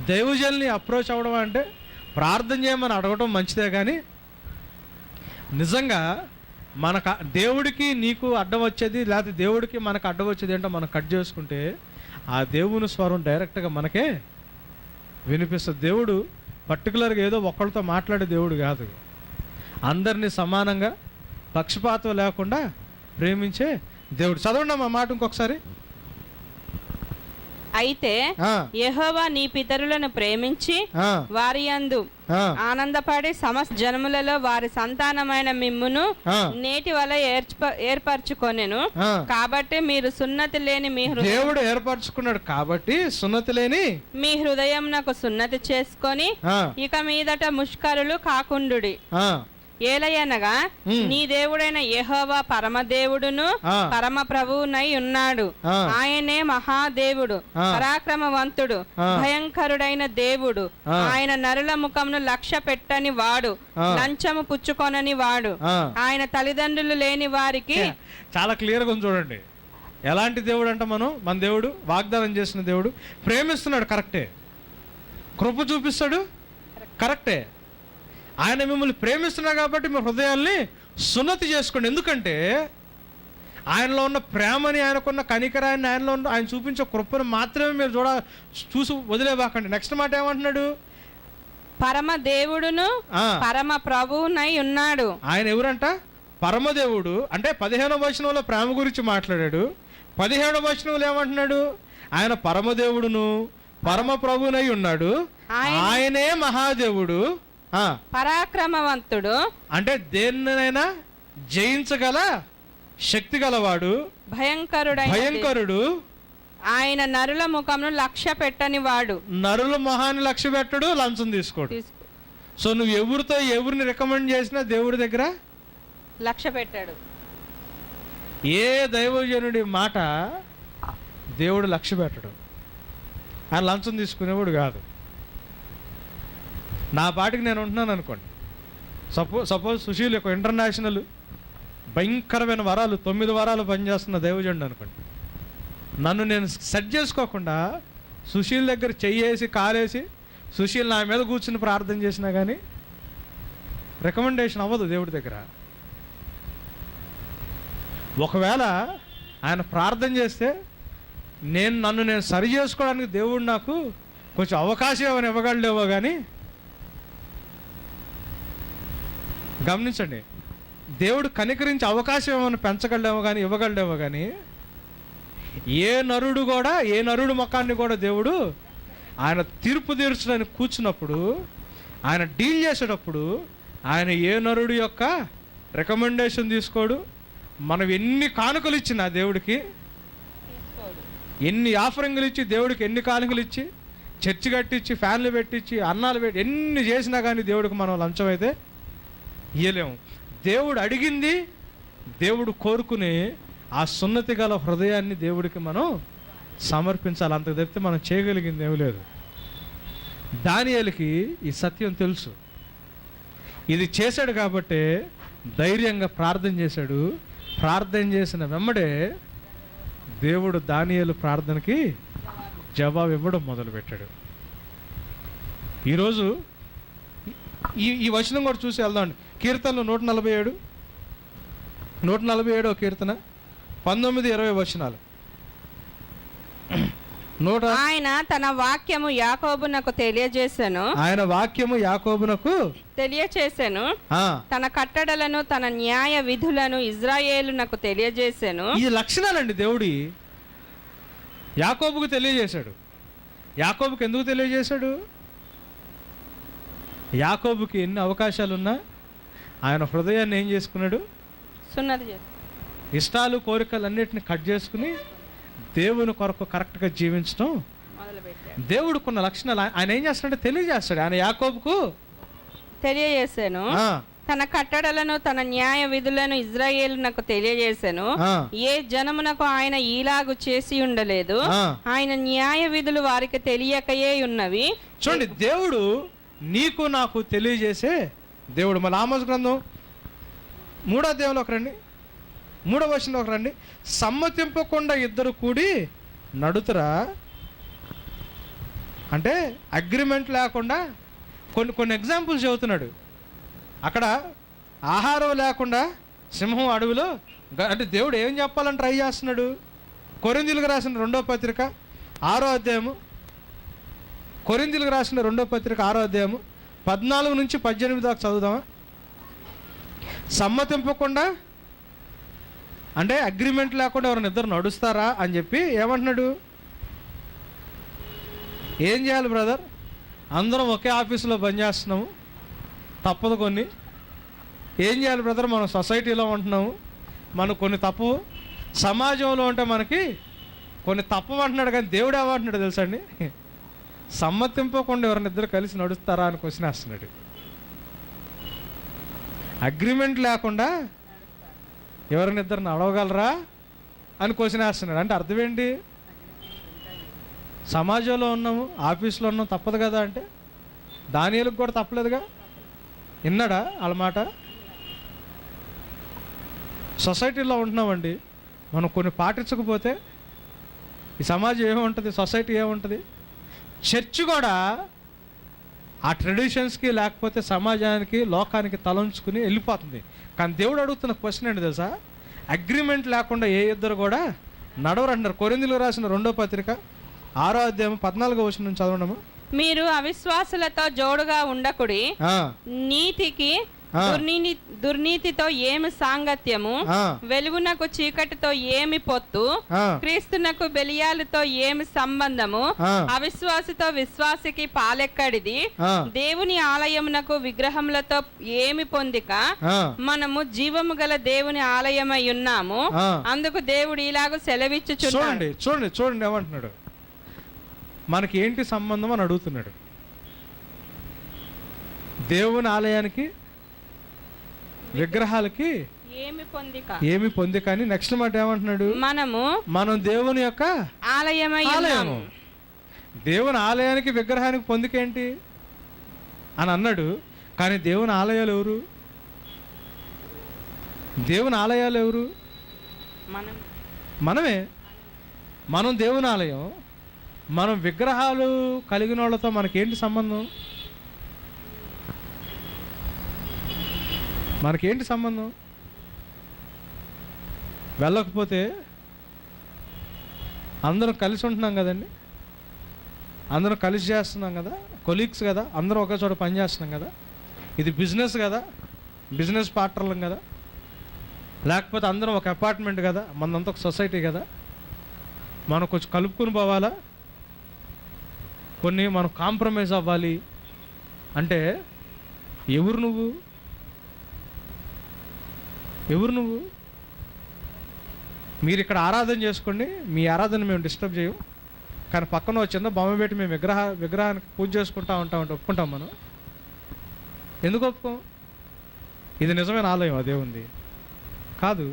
దైవజనుల్ని అప్రోచ్ అవ్వడం అంటే ప్రార్థన చేయమని అడగడం మంచిదే, కానీ నిజంగా మనకు దేవుడికి నీకు అడ్డం వచ్చేది, లేకపోతే దేవుడికి మనకు అడ్డం వచ్చేది ఏంటో మనం కట్ చేసుకుంటే, ఆ దేవుని స్వరం డైరెక్ట్గా మనకే వినిపిస్తుంది. దేవుడు పర్టికులర్గా ఏదో ఒక్కళ్ళతో మాట్లాడే దేవుడు కాదు, అందరినీ సమానంగా పక్షపాతం లేకుండా ప్రేమించే దేవుడు. చదవండి మా మాట ఇంకొకసారి. అయితే యెహోవా నీ పితరులను ప్రేమించి వారి యందు ఆనందపడి సమస్త జనములలో వారి సంతానమైన మిమ్మును నేటి వల్ల ఏర్పరచుకొనెను. కాబట్టి మీరు సున్నతి లేని మీ దేవుడు ఏర్పరచుకున్నాడు కాబట్టి సున్నతి లేని మీ హృదయంనకు సున్నతి చేసుకొని ఇక మీదట ముష్కరులు కాకుండుడి. ఏలయనగా నీ దేవుడైన యెహోవా పరమదేవుడును పరమ ప్రభువునై ఉన్నాడు. ఆయనే మహాదేవుడు, పరాక్రమవంతుడు, భయంకరుడైన దేవుడు. ఆయన నరుల ముఖమును లక్ష్య పెట్టని వాడు, లంచము పుచ్చుకొనని వాడు. ఆయన తల్లిదండ్రులు లేని వారికి. చాలా క్లియర్గా ఉంది చూడండి. ఎలాంటి దేవుడు అంట? మన దేవుడు వాగ్దానం చేసిన దేవుడు, ప్రేమిస్తున్నాడు కరెక్టే, కృప చూపిస్తాడు కరెక్టే. ఆయన మిమ్మల్ని ప్రేమిస్తున్నాడు కాబట్టి మీ హృదయాల్ని సున్నతి చేసుకోండి. ఎందుకంటే ఆయనలో ఉన్న ప్రేమని, ఆయనకున్న కనికరాన్ని, ఆయన చూపించే కృపను మాత్రమే మీరు చూసి వదిలేబాకండి. నెక్స్ట్ మాట ఏమంటున్నాడు? పరమ దేవుడును పరమ ప్రభువునై ఉన్నాడు. ఆయన ఎవరంట? పరమదేవుడు. అంటే 15వ వచనంలో ప్రేమ గురించి మాట్లాడాడు. 17వ వచనంలో ఏమంటున్నాడు? ఆయన పరమదేవుడును పరమ ప్రభువునై ఉన్నాడు, ఆయనే మహాదేవుడు, పరాక్రమవంతుడు. అంటే దేన్నైనా జయించగల శక్తి గలవాడు, భయంకరుడు. ఆయన నరుల ముఖమును లక్ష్య పెట్టని వాడు. నరుల మొహాన్ని లక్ష్య పెట్టడు, లంచం తీసుకోడు. సో నువ్వు ఎవరిని రికమెండ్ చేసినా దేవుడి దగ్గర లక్ష్య పెట్టాడు. ఏ దైవజనుడి మాట దేవుడు లక్ష్య పెట్టడు. ఆయన లంచం తీసుకునేవాడు కాదు. నా పాటికి నేను ఉంటున్నాను అనుకోండి. సపోజ్ సుశీల్ యొక్క ఇంటర్నేషనల్ భయంకరమైన వరాలు 9 వరాలు పనిచేస్తున్న దైవజనుడు అనుకోండి. నన్ను నేను సెట్ చేసుకోకుండా సుశీల్ దగ్గర చెయ్యేసి కాలేసి సుశీల్ నా మీద కూర్చుని ప్రార్థన చేసినా కానీ రికమెండేషన్ అవ్వదు దేవుడి దగ్గర. ఒకవేళ ఆయన ప్రార్థన చేస్తే నన్ను నేను సరి చేసుకోవడానికి దేవుడు నాకు కొంచెం అవకాశం ఏమైనా ఇవ్వగలడేవో కానీ, గమనించండి, దేవుడు కనికరించి అవకాశం ఏమైనా పెంచగలడేమో కానీ ఇవ్వగలడేమో కానీ, ఏ నరుడు ముఖాన్ని కూడా దేవుడు ఆయన తీర్పు తీర్చడానికి కూర్చున్నప్పుడు, ఆయన డీల్ చేసేటప్పుడు ఆయన ఏ నరుడు యొక్క రికమెండేషన్ తీసుకోడు. మనం ఎన్ని కానుకలు ఇచ్చినా దేవుడికి, ఎన్ని ఆఫరింగ్లు ఇచ్చి దేవుడికి ఎన్ని కానుకలు ఇచ్చి చర్చి కట్టించి ఫ్యాన్లు పెట్టించి అన్నాలు పెట్టి ఎన్ని చేసినా కానీ దేవుడికి మనం లంచం అయితే ఇయ్యలేము. దేవుడు అడిగింది, దేవుడు కోరుకునే ఆ సున్నతి గల హృదయాన్ని దేవుడికి మనం సమర్పించాలి. అంతకు తప్పితే మనం చేయగలిగింది ఏమీ లేదు. దానియేలుకి ఈ సత్యం తెలుసు. ఇది చేశాడు కాబట్టే ధైర్యంగా ప్రార్థన చేశాడు. ప్రార్థన చేసిన వెంబడే దేవుడు దానియేలు ప్రార్థనకి జవాబు ఇవ్వడం మొదలుపెట్టాడు. ఈరోజు ఈ వచనం కూడా చూసి వెళ్దామండి. కీర్తనలు 147 కీర్తన 19-20 వచనాలు. ఆయన తన వాక్యము యాకోబునకు తెలియజేశాను. తన కట్టడలను తన న్యాయ విధులను ఇజ్రాయేలునకు తెలియజేశాను. ఈ లక్షణాలండి దేవుడి యాకోబుకు తెలియజేశాడు. యాకోబుకి ఎందుకు తెలియజేశాడు? యాకోబుకి ఎన్ని అవకాశాలున్నా ఆయన హృదయాన్ని ఏం చేసుకున్నాడు? ఇష్టాలు కోరికలు అన్నిటిని కట్ చేసుకుని దేవుని కొరకు కరెక్ట్గా జీవించడం దేవుడికున్న లక్షణాలు ఆయన ఏం చేస్తాడంటే తెలియజేస్తాడు. ఆయన యాకోబుకు తెలియజేశాను, తన కట్టడలను తన న్యాయ విధులను ఇజ్రాయేలునకు తెలియజేశాను. ఏ జనమునకు ఆయన ఈలాగు చేసి ఉండలేదు. ఆయన న్యాయ విధులు వారికి తెలియకయే ఉన్నవి. చూడండి, దేవుడు నీకు నాకు తెలియజేసే దేవుడు. మన ఆమోస్ గ్రంథం 3వ అధ్యాయంలోకి రండి, 3వ వచనంలోకి రండి. సమ్మతింపకుండా ఇద్దరు కూడి నడుతురా అంటే అగ్రిమెంట్ లేకుండా కొన్ని ఎగ్జాంపుల్స్ చెబుతున్నాడు. అక్కడ ఆహారం లేకుండా సింహం అడవిలో, అంటే దేవుడు ఏం చెప్పాలని ట్రై చేస్తున్నాడు? కొరింథీయులకు రాసిన 2వ పత్రిక 6వ అధ్యాయము, కొరింథీయులకు రాసిన 2వ పత్రిక 6వ అధ్యాయము 14-18 దాకా చదువుదామా? సమ్మతింపకుండా అంటే అగ్రిమెంట్ లేకుండా ఎవరైనా ఇద్దరు నడుస్తారా అని చెప్పి ఏమంటున్నాడు? ఏం చేయాలి బ్రదర్? అందరం ఒకే ఆఫీసులో పనిచేస్తున్నాము, తప్పదు కొన్ని. ఏం చేయాలి బ్రదర్? మనం సొసైటీలో ఉంటున్నాము, మనకు కొన్ని తప్పు. సమాజంలో ఉంటే మనకి కొన్ని తప్పు అంటున్నాడు. కానీ దేవుడు ఏమంటున్నాడు తెలుసా అండి? సమ్మతింపకుండా ఎవరైనా ఇద్దరు కలిసి నడుస్తారా అని క్వశ్చన్ వేస్తున్నాడు. అగ్రిమెంట్ లేకుండా ఎవరైనా ఇద్దరు నడవగలరా అని క్వశ్చన్ వేస్తున్నాడు. అంటే అర్థం ఏంటి? సమాజంలో ఉన్నాము, ఆఫీస్లో ఉన్నాము, తప్పదు కదా అంటే దానియేలుకు కూడా తప్పలేదుగా. విన్నాడా వాళ్ళ మాట? సొసైటీలో ఉంటున్నామండి, మనం కొన్ని పాటించకపోతే ఈ సమాజం ఏముంటుంది, సొసైటీ ఏముంటుంది? చర్చ్ కూడా ఆ ట్రెడిషన్స్కి లేకపోతే సమాజానికి లోకానికి తలంచుకుని వెళ్ళిపోతుంది. కానీ దేవుడు అడుగుతున్న క్వశ్చన్ ఏంటి తెలుసా? అగ్రిమెంట్ లేకుండా ఏ ఇద్దరు కూడా నడవరు అంటున్నారు. కొరింథీయులకు రాసిన 2వ పత్రిక 6వ అధ్యాయం 14వ వచనం చదవడము. మీరు అవిశ్వాసులతో జోడుగా ఉండకుడి, నీతికి దుర్నీతితో ఏమి సాంగత్యము, వెలుగునకు చీకటితో ఏమి పొత్తు, క్రీస్తునకు బెలియాలతో ఏమి సంబంధము, అవిశ్వాసితో విశ్వాసికి పాలెక్కడిది, దేవుని ఆలయమునకు విగ్రహములతో ఏమి పొందిక, మనము జీవము గల దేవుని ఆలయమై ఉన్నాము, అందుకు దేవుడు ఇలాగ సెలవిచ్చుచున్నాడు. చూడండి చూడండి ఏమంటున్నాడు, మనకి ఏంటి సంబంధం అని అడుగుతున్నాడు. దేవుని ఆలయానికి విగ్రహాలకి ఏమి పొందిక అని. నెక్స్ట్ మాట ఏమంటున్నాడు, మనం దేవుని యొక్క ఆలయము. దేవుని ఆలయానికి విగ్రహానికి పొందికేంటి అని అన్నాడు. కానీ దేవుని ఆలయాలు ఎవరు? దేవుని ఆలయాలు ఎవరు? మనమే. మనం దేవుని ఆలయం. మనం విగ్రహాలు కలిగిన వాళ్ళతో మనకేంటి సంబంధం? మనకేంటి సంబంధం? వెళ్ళకపోతే అందరం కలిసి ఉంటున్నాం కదండి, అందరం కలిసి చేస్తున్నాం కదా, కొలీగ్స్ కదా, అందరం ఒకే చోట పని చేస్తున్నాం కదా, ఇది బిజినెస్ కదా, బిజినెస్ పార్ట్నర్లం కదా, లేకపోతే అందరం ఒక అపార్ట్మెంట్ కదా, మనంతా ఒక సొసైటీ కదా, మనం కొంచెం కలుపుకుని పోవాలా, కొన్ని మనం కాంప్రమైజ్ అవ్వాలి అంటే ఎవరు నువ్వు? మీరు ఇక్కడ ఆరాధన చేసుకోండి, మీ ఆరాధన మేము డిస్టర్బ్ చేయం, కానీ పక్కన వచ్చిందా బొమ్మ పెట్టి మేము విగ్రహానికి పూజ చేసుకుంటా ఉంటామంటే ఒప్పుకుంటాం మనం? ఎందుకు ఒప్పుకోం? ఇది నిజమైన ఆలయం అదే ఉంది కాదు,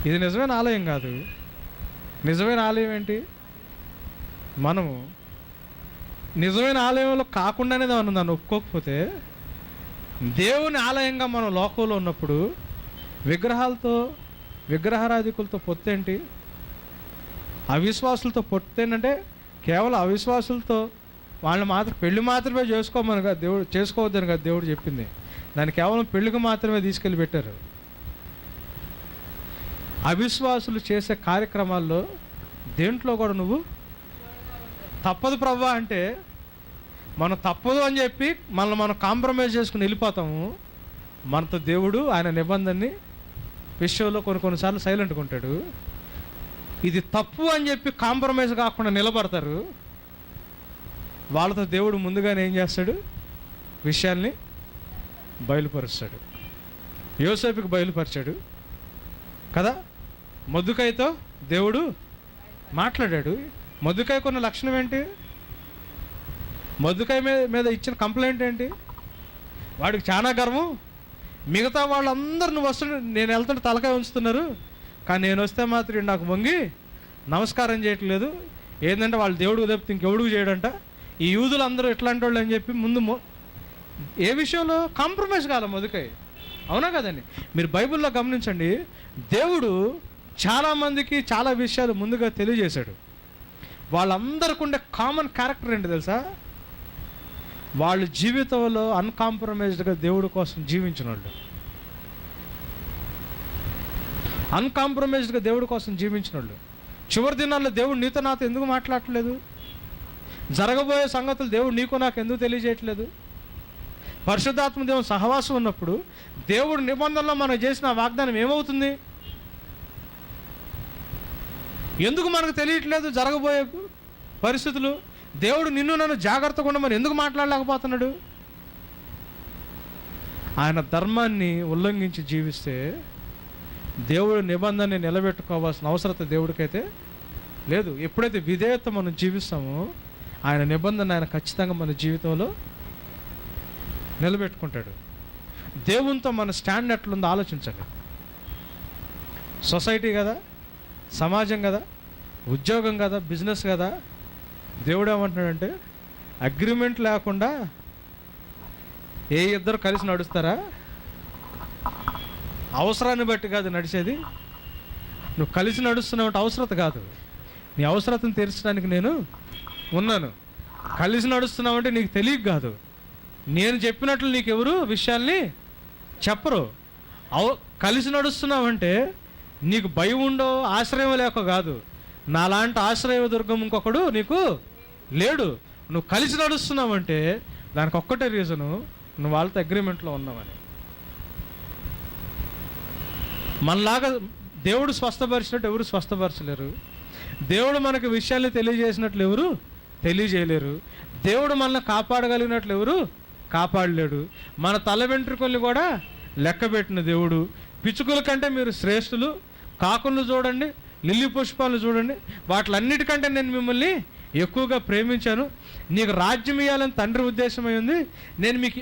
ఇది నిజమైన ఆలయం కాదు. నిజమైన ఆలయం ఏంటి? మనము నిజమైన ఆలయంలో కాకుండానే దాన్ని ఒప్పుకోకపోతే, దేవుని ఆలయంగా మనం లోకంలో ఉన్నప్పుడు విగ్రహాలతో విగ్రహారాధికులతో పొత్తేంటి? అవిశ్వాసులతో పొత్తేంటంటే కేవలం అవిశ్వాసులతో వాళ్ళని మాత్రం పెళ్లి మాత్రమే చేసుకోమని కదా దేవుడు, చేసుకోవద్దని కదా దేవుడు చెప్పింది. దాన్ని కేవలం పెళ్లికి మాత్రమే తీసుకెళ్ళి పెట్టారు. అవిశ్వాసులు చేసే కార్యక్రమాల్లో దేంట్లో కూడా నువ్వు తప్పదు ప్రభువా అంటే, మనం తప్పదు అని చెప్పి మనం కాంప్రమైజ్ చేసుకుని వెళ్ళిపోతాము. మనతో దేవుడు ఆయన నిబంధనని విషయంలో కొన్నిసార్లు సైలెంట్గా ఉంటాడు. ఇది తప్పు అని చెప్పి కాంప్రమైజ్ కాకుండా నిలబడతారు. వాళ్ళతో దేవుడు ముందుగానే ఏం చేస్తాడు? విషయాల్ని బయలుపరుస్తాడు. యోసేపుకి బయలుపరిచాడు కదా, మొర్దెకైతో దేవుడు మాట్లాడాడు. మొర్దెకైకి ఉన్న లక్షణం ఏంటి? మొర్దెకై మీద ఇచ్చిన కంప్లైంట్ ఏంటి? వాడికి చాలా గర్వం. మిగతా వాళ్ళందరూ నువ్వు వస్తుంటే, నేను వెళ్తుంటే తలకాయ ఉంచుతున్నారు, కానీ నేను వస్తే మాత్రం నాకు వంగి నమస్కారం చేయట్లేదు. ఏంటంటే వాళ్ళు దేవుడికి తప్పితే ఇంకెవడికి చేయడంట. ఈ యూదులు అందరూ ఎట్లాంటి వాళ్ళు అని చెప్పి ముందు ఏ విషయంలో కాంప్రమైజ్ కావాలి మొర్దెకై. అవునా కదండి? మీరు బైబిల్లో గమనించండి, దేవుడు చాలామందికి చాలా విషయాలు ముందుగా తెలియజేశాడు. వాళ్ళందరికీ ఉండే కామన్ క్యారెక్టర్ ఏంటి తెలుసా? వాళ్ళ జీవితంలో అన్కాంప్రమైజ్డ్గా దేవుడి కోసం జీవించిన వాళ్ళు, అన్కాంప్రమైజ్డ్గా దేవుడి కోసం జీవించిన వాళ్ళు. చివరి దినాల్లో దేవుడు నీతో నాతో ఎందుకు మాట్లాడట్లేదు? జరగబోయే సంగతులు దేవుడు నీకు నాకు ఎందుకు తెలియజేయట్లేదు? పరిశుద్ధాత్మ దేవుని సహవాసం ఉన్నప్పుడు దేవుడు నిబంధనలో మనం చేసిన వాగ్దానం ఏమవుతుంది? ఎందుకు మనకు తెలియట్లేదు జరగబోయే పరిస్థితులు? దేవుడు నిన్ను నన్ను జాగ్రత్తగా ఉండమని ఎందుకు మాట్లాడలేకపోతున్నాడు? ఆయన ధర్మాన్ని ఉల్లంఘించి జీవిస్తే దేవుడు నిబంధనని నిలబెట్టుకోవాల్సిన అవసరత దేవుడికైతే లేదు. ఎప్పుడైతే విధేయత మనం జీవిస్తామో ఆయన నిబంధన ఆయన ఖచ్చితంగా మన జీవితంలో నిలబెట్టుకుంటాడు. దేవునితో మన స్టాండ్ ఎట్లుందో ఆలోచించండి. సొసైటీ కదా, సమాజం కదా, ఉద్యోగం కదా, బిజినెస్ కదా. దేవుడు ఏమంటున్నాడంటే, అగ్రిమెంట్ లేకుండా ఏ ఇద్దరు కలిసి నడుస్తారా? అవసరాన్ని బట్టి కాదు నడిచేది. నువ్వు కలిసి నడుస్తున్నావు అంటే అవసరత కాదు, నీ అవసరతను తీర్చడానికి నేను ఉన్నాను. కలిసి నడుస్తున్నావు అంటే నీకు తెలియక కాదు, నేను చెప్పినట్లు నీకు ఎవరు విషయాల్ని చెప్పరు. కలిసి నడుస్తున్నావంటే నీకు భయం ఉండో ఆశ్రయం లేక కాదు. నాలాంటి ఆశ్రయ దుర్గం ఇంకొకడు నీకు లేడు. నువ్వు కలిసి నడుస్తున్నావంటే దానికి ఒక్కటే రీజను, నువ్వు వాళ్ళతో అగ్రిమెంట్లో ఉన్నావని. మనలాగా దేవుడు స్వస్థపరిచినట్టు ఎవరు స్వస్థపరచలేరు. దేవుడు మనకు విషయాలు తెలియజేసినట్లు ఎవరు తెలియజేయలేరు. దేవుడు మనల్ని కాపాడగలిగినట్లు ఎవరు కాపాడలేడు. మన తల వెంట్రుకల్ని కూడా లెక్కబెట్టిన దేవుడు. పిచ్చుకల కంటే మీరు శ్రేష్ఠులు. కాకులను చూడండి, లిల్లీ పుష్పాలను చూడండి, వాటిలన్నిటికంటే నేను మిమ్మల్ని ఎక్కువగా ప్రేమించాను. నీకు రాజ్యం ఇవ్వాలని తండ్రి ఉద్దేశమై ఉంది. నేను మీకు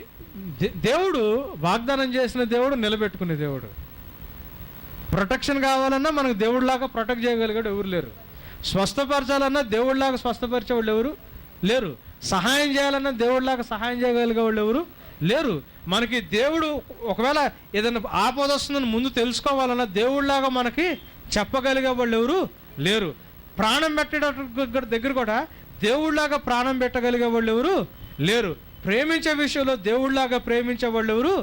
దేవుడు వాగ్దానం చేసిన దేవుడు, నిలబెట్టుకునే దేవుడు. ప్రొటెక్షన్ కావాలన్నా మనకు దేవుడిలాగా ప్రొటెక్ట్ చేయగలిగాడు ఎవరు లేరు. స్వస్థపరచాలన్నా దేవుడిలాగా స్వస్థపరిచే వాళ్ళు ఎవరు లేరు. సహాయం చేయాలన్నా దేవుడిలాగా సహాయం చేయగలిగే వాళ్ళు ఎవరు లేరు. మనకి దేవుడు ఒకవేళ ఏదైనా ఆపద వస్తుందని ముందు తెలుసుకోవాలన్నా దేవుడిలాగా మనకి చెప్పగలిగే వాళ్ళు ఎవరు లేరు. ప్రాణం పెట్టే దగ్గర కూడా దేవుడిలాగా ప్రాణం పెట్టగలిగే వాళ్ళు ఎవరు లేరు. ప్రేమించే విషయంలో దేవుడిలాగా ప్రేమించే వాళ్ళు ఎవరు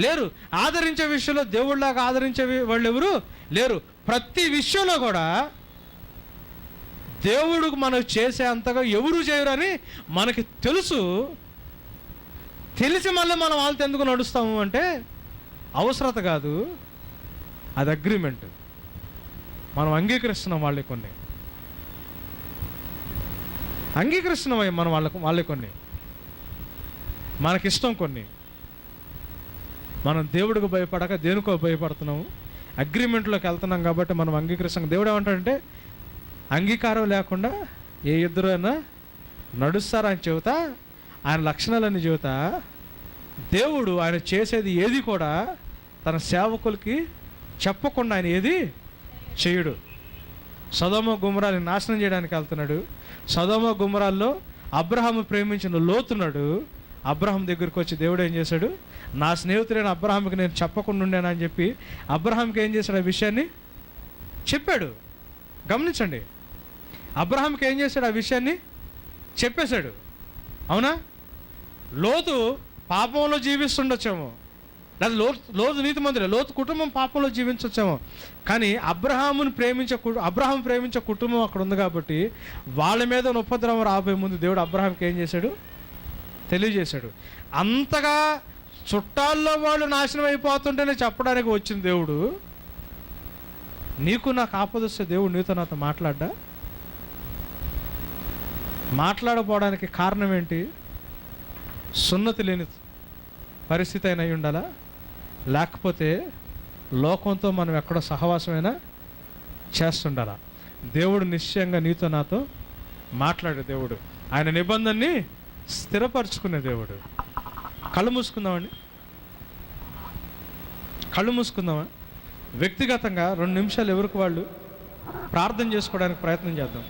లేరు. ఆదరించే విషయంలో దేవుడిలాగా ఆదరించే వాళ్ళు ఎవరు లేరు. ప్రతి విషయంలో కూడా దేవుడు మనం చేసే అంతగా ఎవరు చేయరని మనకి తెలుసు. తెలిసి మళ్ళీ మనం వాళ్ళతో ఎందుకు నడుస్తాము అంటే అవసరత కాదు, అది అగ్రిమెంట్. మనం అంగీకరిస్తున్నాం వాళ్ళకి కొన్ని, అంగీకరిస్తున్నాం మనం వాళ్ళకి కొన్ని, మనకిష్టం కొన్ని. మనం దేవుడికి భయపడక దేనికో భయపడుతున్నాము. అగ్రిమెంట్లోకి వెళ్తున్నాం కాబట్టి మనం అంగీకరిస్తాం. దేవుడు ఏమంటాడంటే అంగీకారం లేకుండా ఏ ఇద్దరు అయినా నడుస్తారని చెబుతా, ఆయన లక్షణాలని చెబుతా. దేవుడు ఆయన చేసేది ఏది కూడా తన సేవకులకి చెప్పకుండా ఆయన ఏది చేయడు. సొదొమ గుమరాని నాశనం చేయడానికి వెళ్తున్నాడు. సొదొమ గుమరాల్లో అబ్రహాము ప్రేమించిన లోతున్నాడు. అబ్రహాం దగ్గరికి వచ్చి దేవుడు ఏం చేశాడు, నా స్నేహితుడైన అబ్రహాంకి నేను చెప్పకుండా ఉండేనని చెప్పి అబ్రహాంకి ఏం చేశాడు, ఆ విషయాన్ని చెప్పాడు. గమనించండి, అబ్రహాంకి ఏం చేశాడు, ఆ విషయాన్ని చెప్పేశాడు. అవునా? లోతు పాపంలో జీవిస్తుండొచ్చేమో, లేదా లోతు నీతిమంతుడే, లోతు కుటుంబం పాపంలో జీవించొచ్చేమో. కానీ అబ్రహాం ప్రేమించే కుటుంబం అక్కడ ఉంది కాబట్టి వాళ్ళ మీద ఉపద్రవం రాబోయే ముందు దేవుడు అబ్రహాంకి ఏం చేశాడు, తెలియజేశాడు. అంతగా చుట్టాల్లో వాళ్ళు నాశనం అయిపోతుంటేనే చెప్పడానికి వచ్చిన దేవుడు, నీకు నాకు ఆపదొస్తే దేవుడు నీతో నాతో మాట్లాడపోవడానికి కారణం ఏంటి? సున్నతి లేని పరిస్థితి అయినా అయి ఉండాలా, లేకపోతే లోకంతో మనం ఎక్కడో సహవాసమైనా చేస్తుండాలా. దేవుడు నిశ్చయంగా నీతో నాతో మాట్లాడే దేవుడు, ఆయన నిబంధనని స్థిరపరచుకునే దేవుడు. కళ్ళు మూసుకుందామండి, కళ్ళు మూసుకుందామా? వ్యక్తిగతంగా 2 నిమిషాలు ఎవరికి వాళ్ళు ప్రార్థన చేసుకోవడానికి ప్రయత్నం చేద్దాం.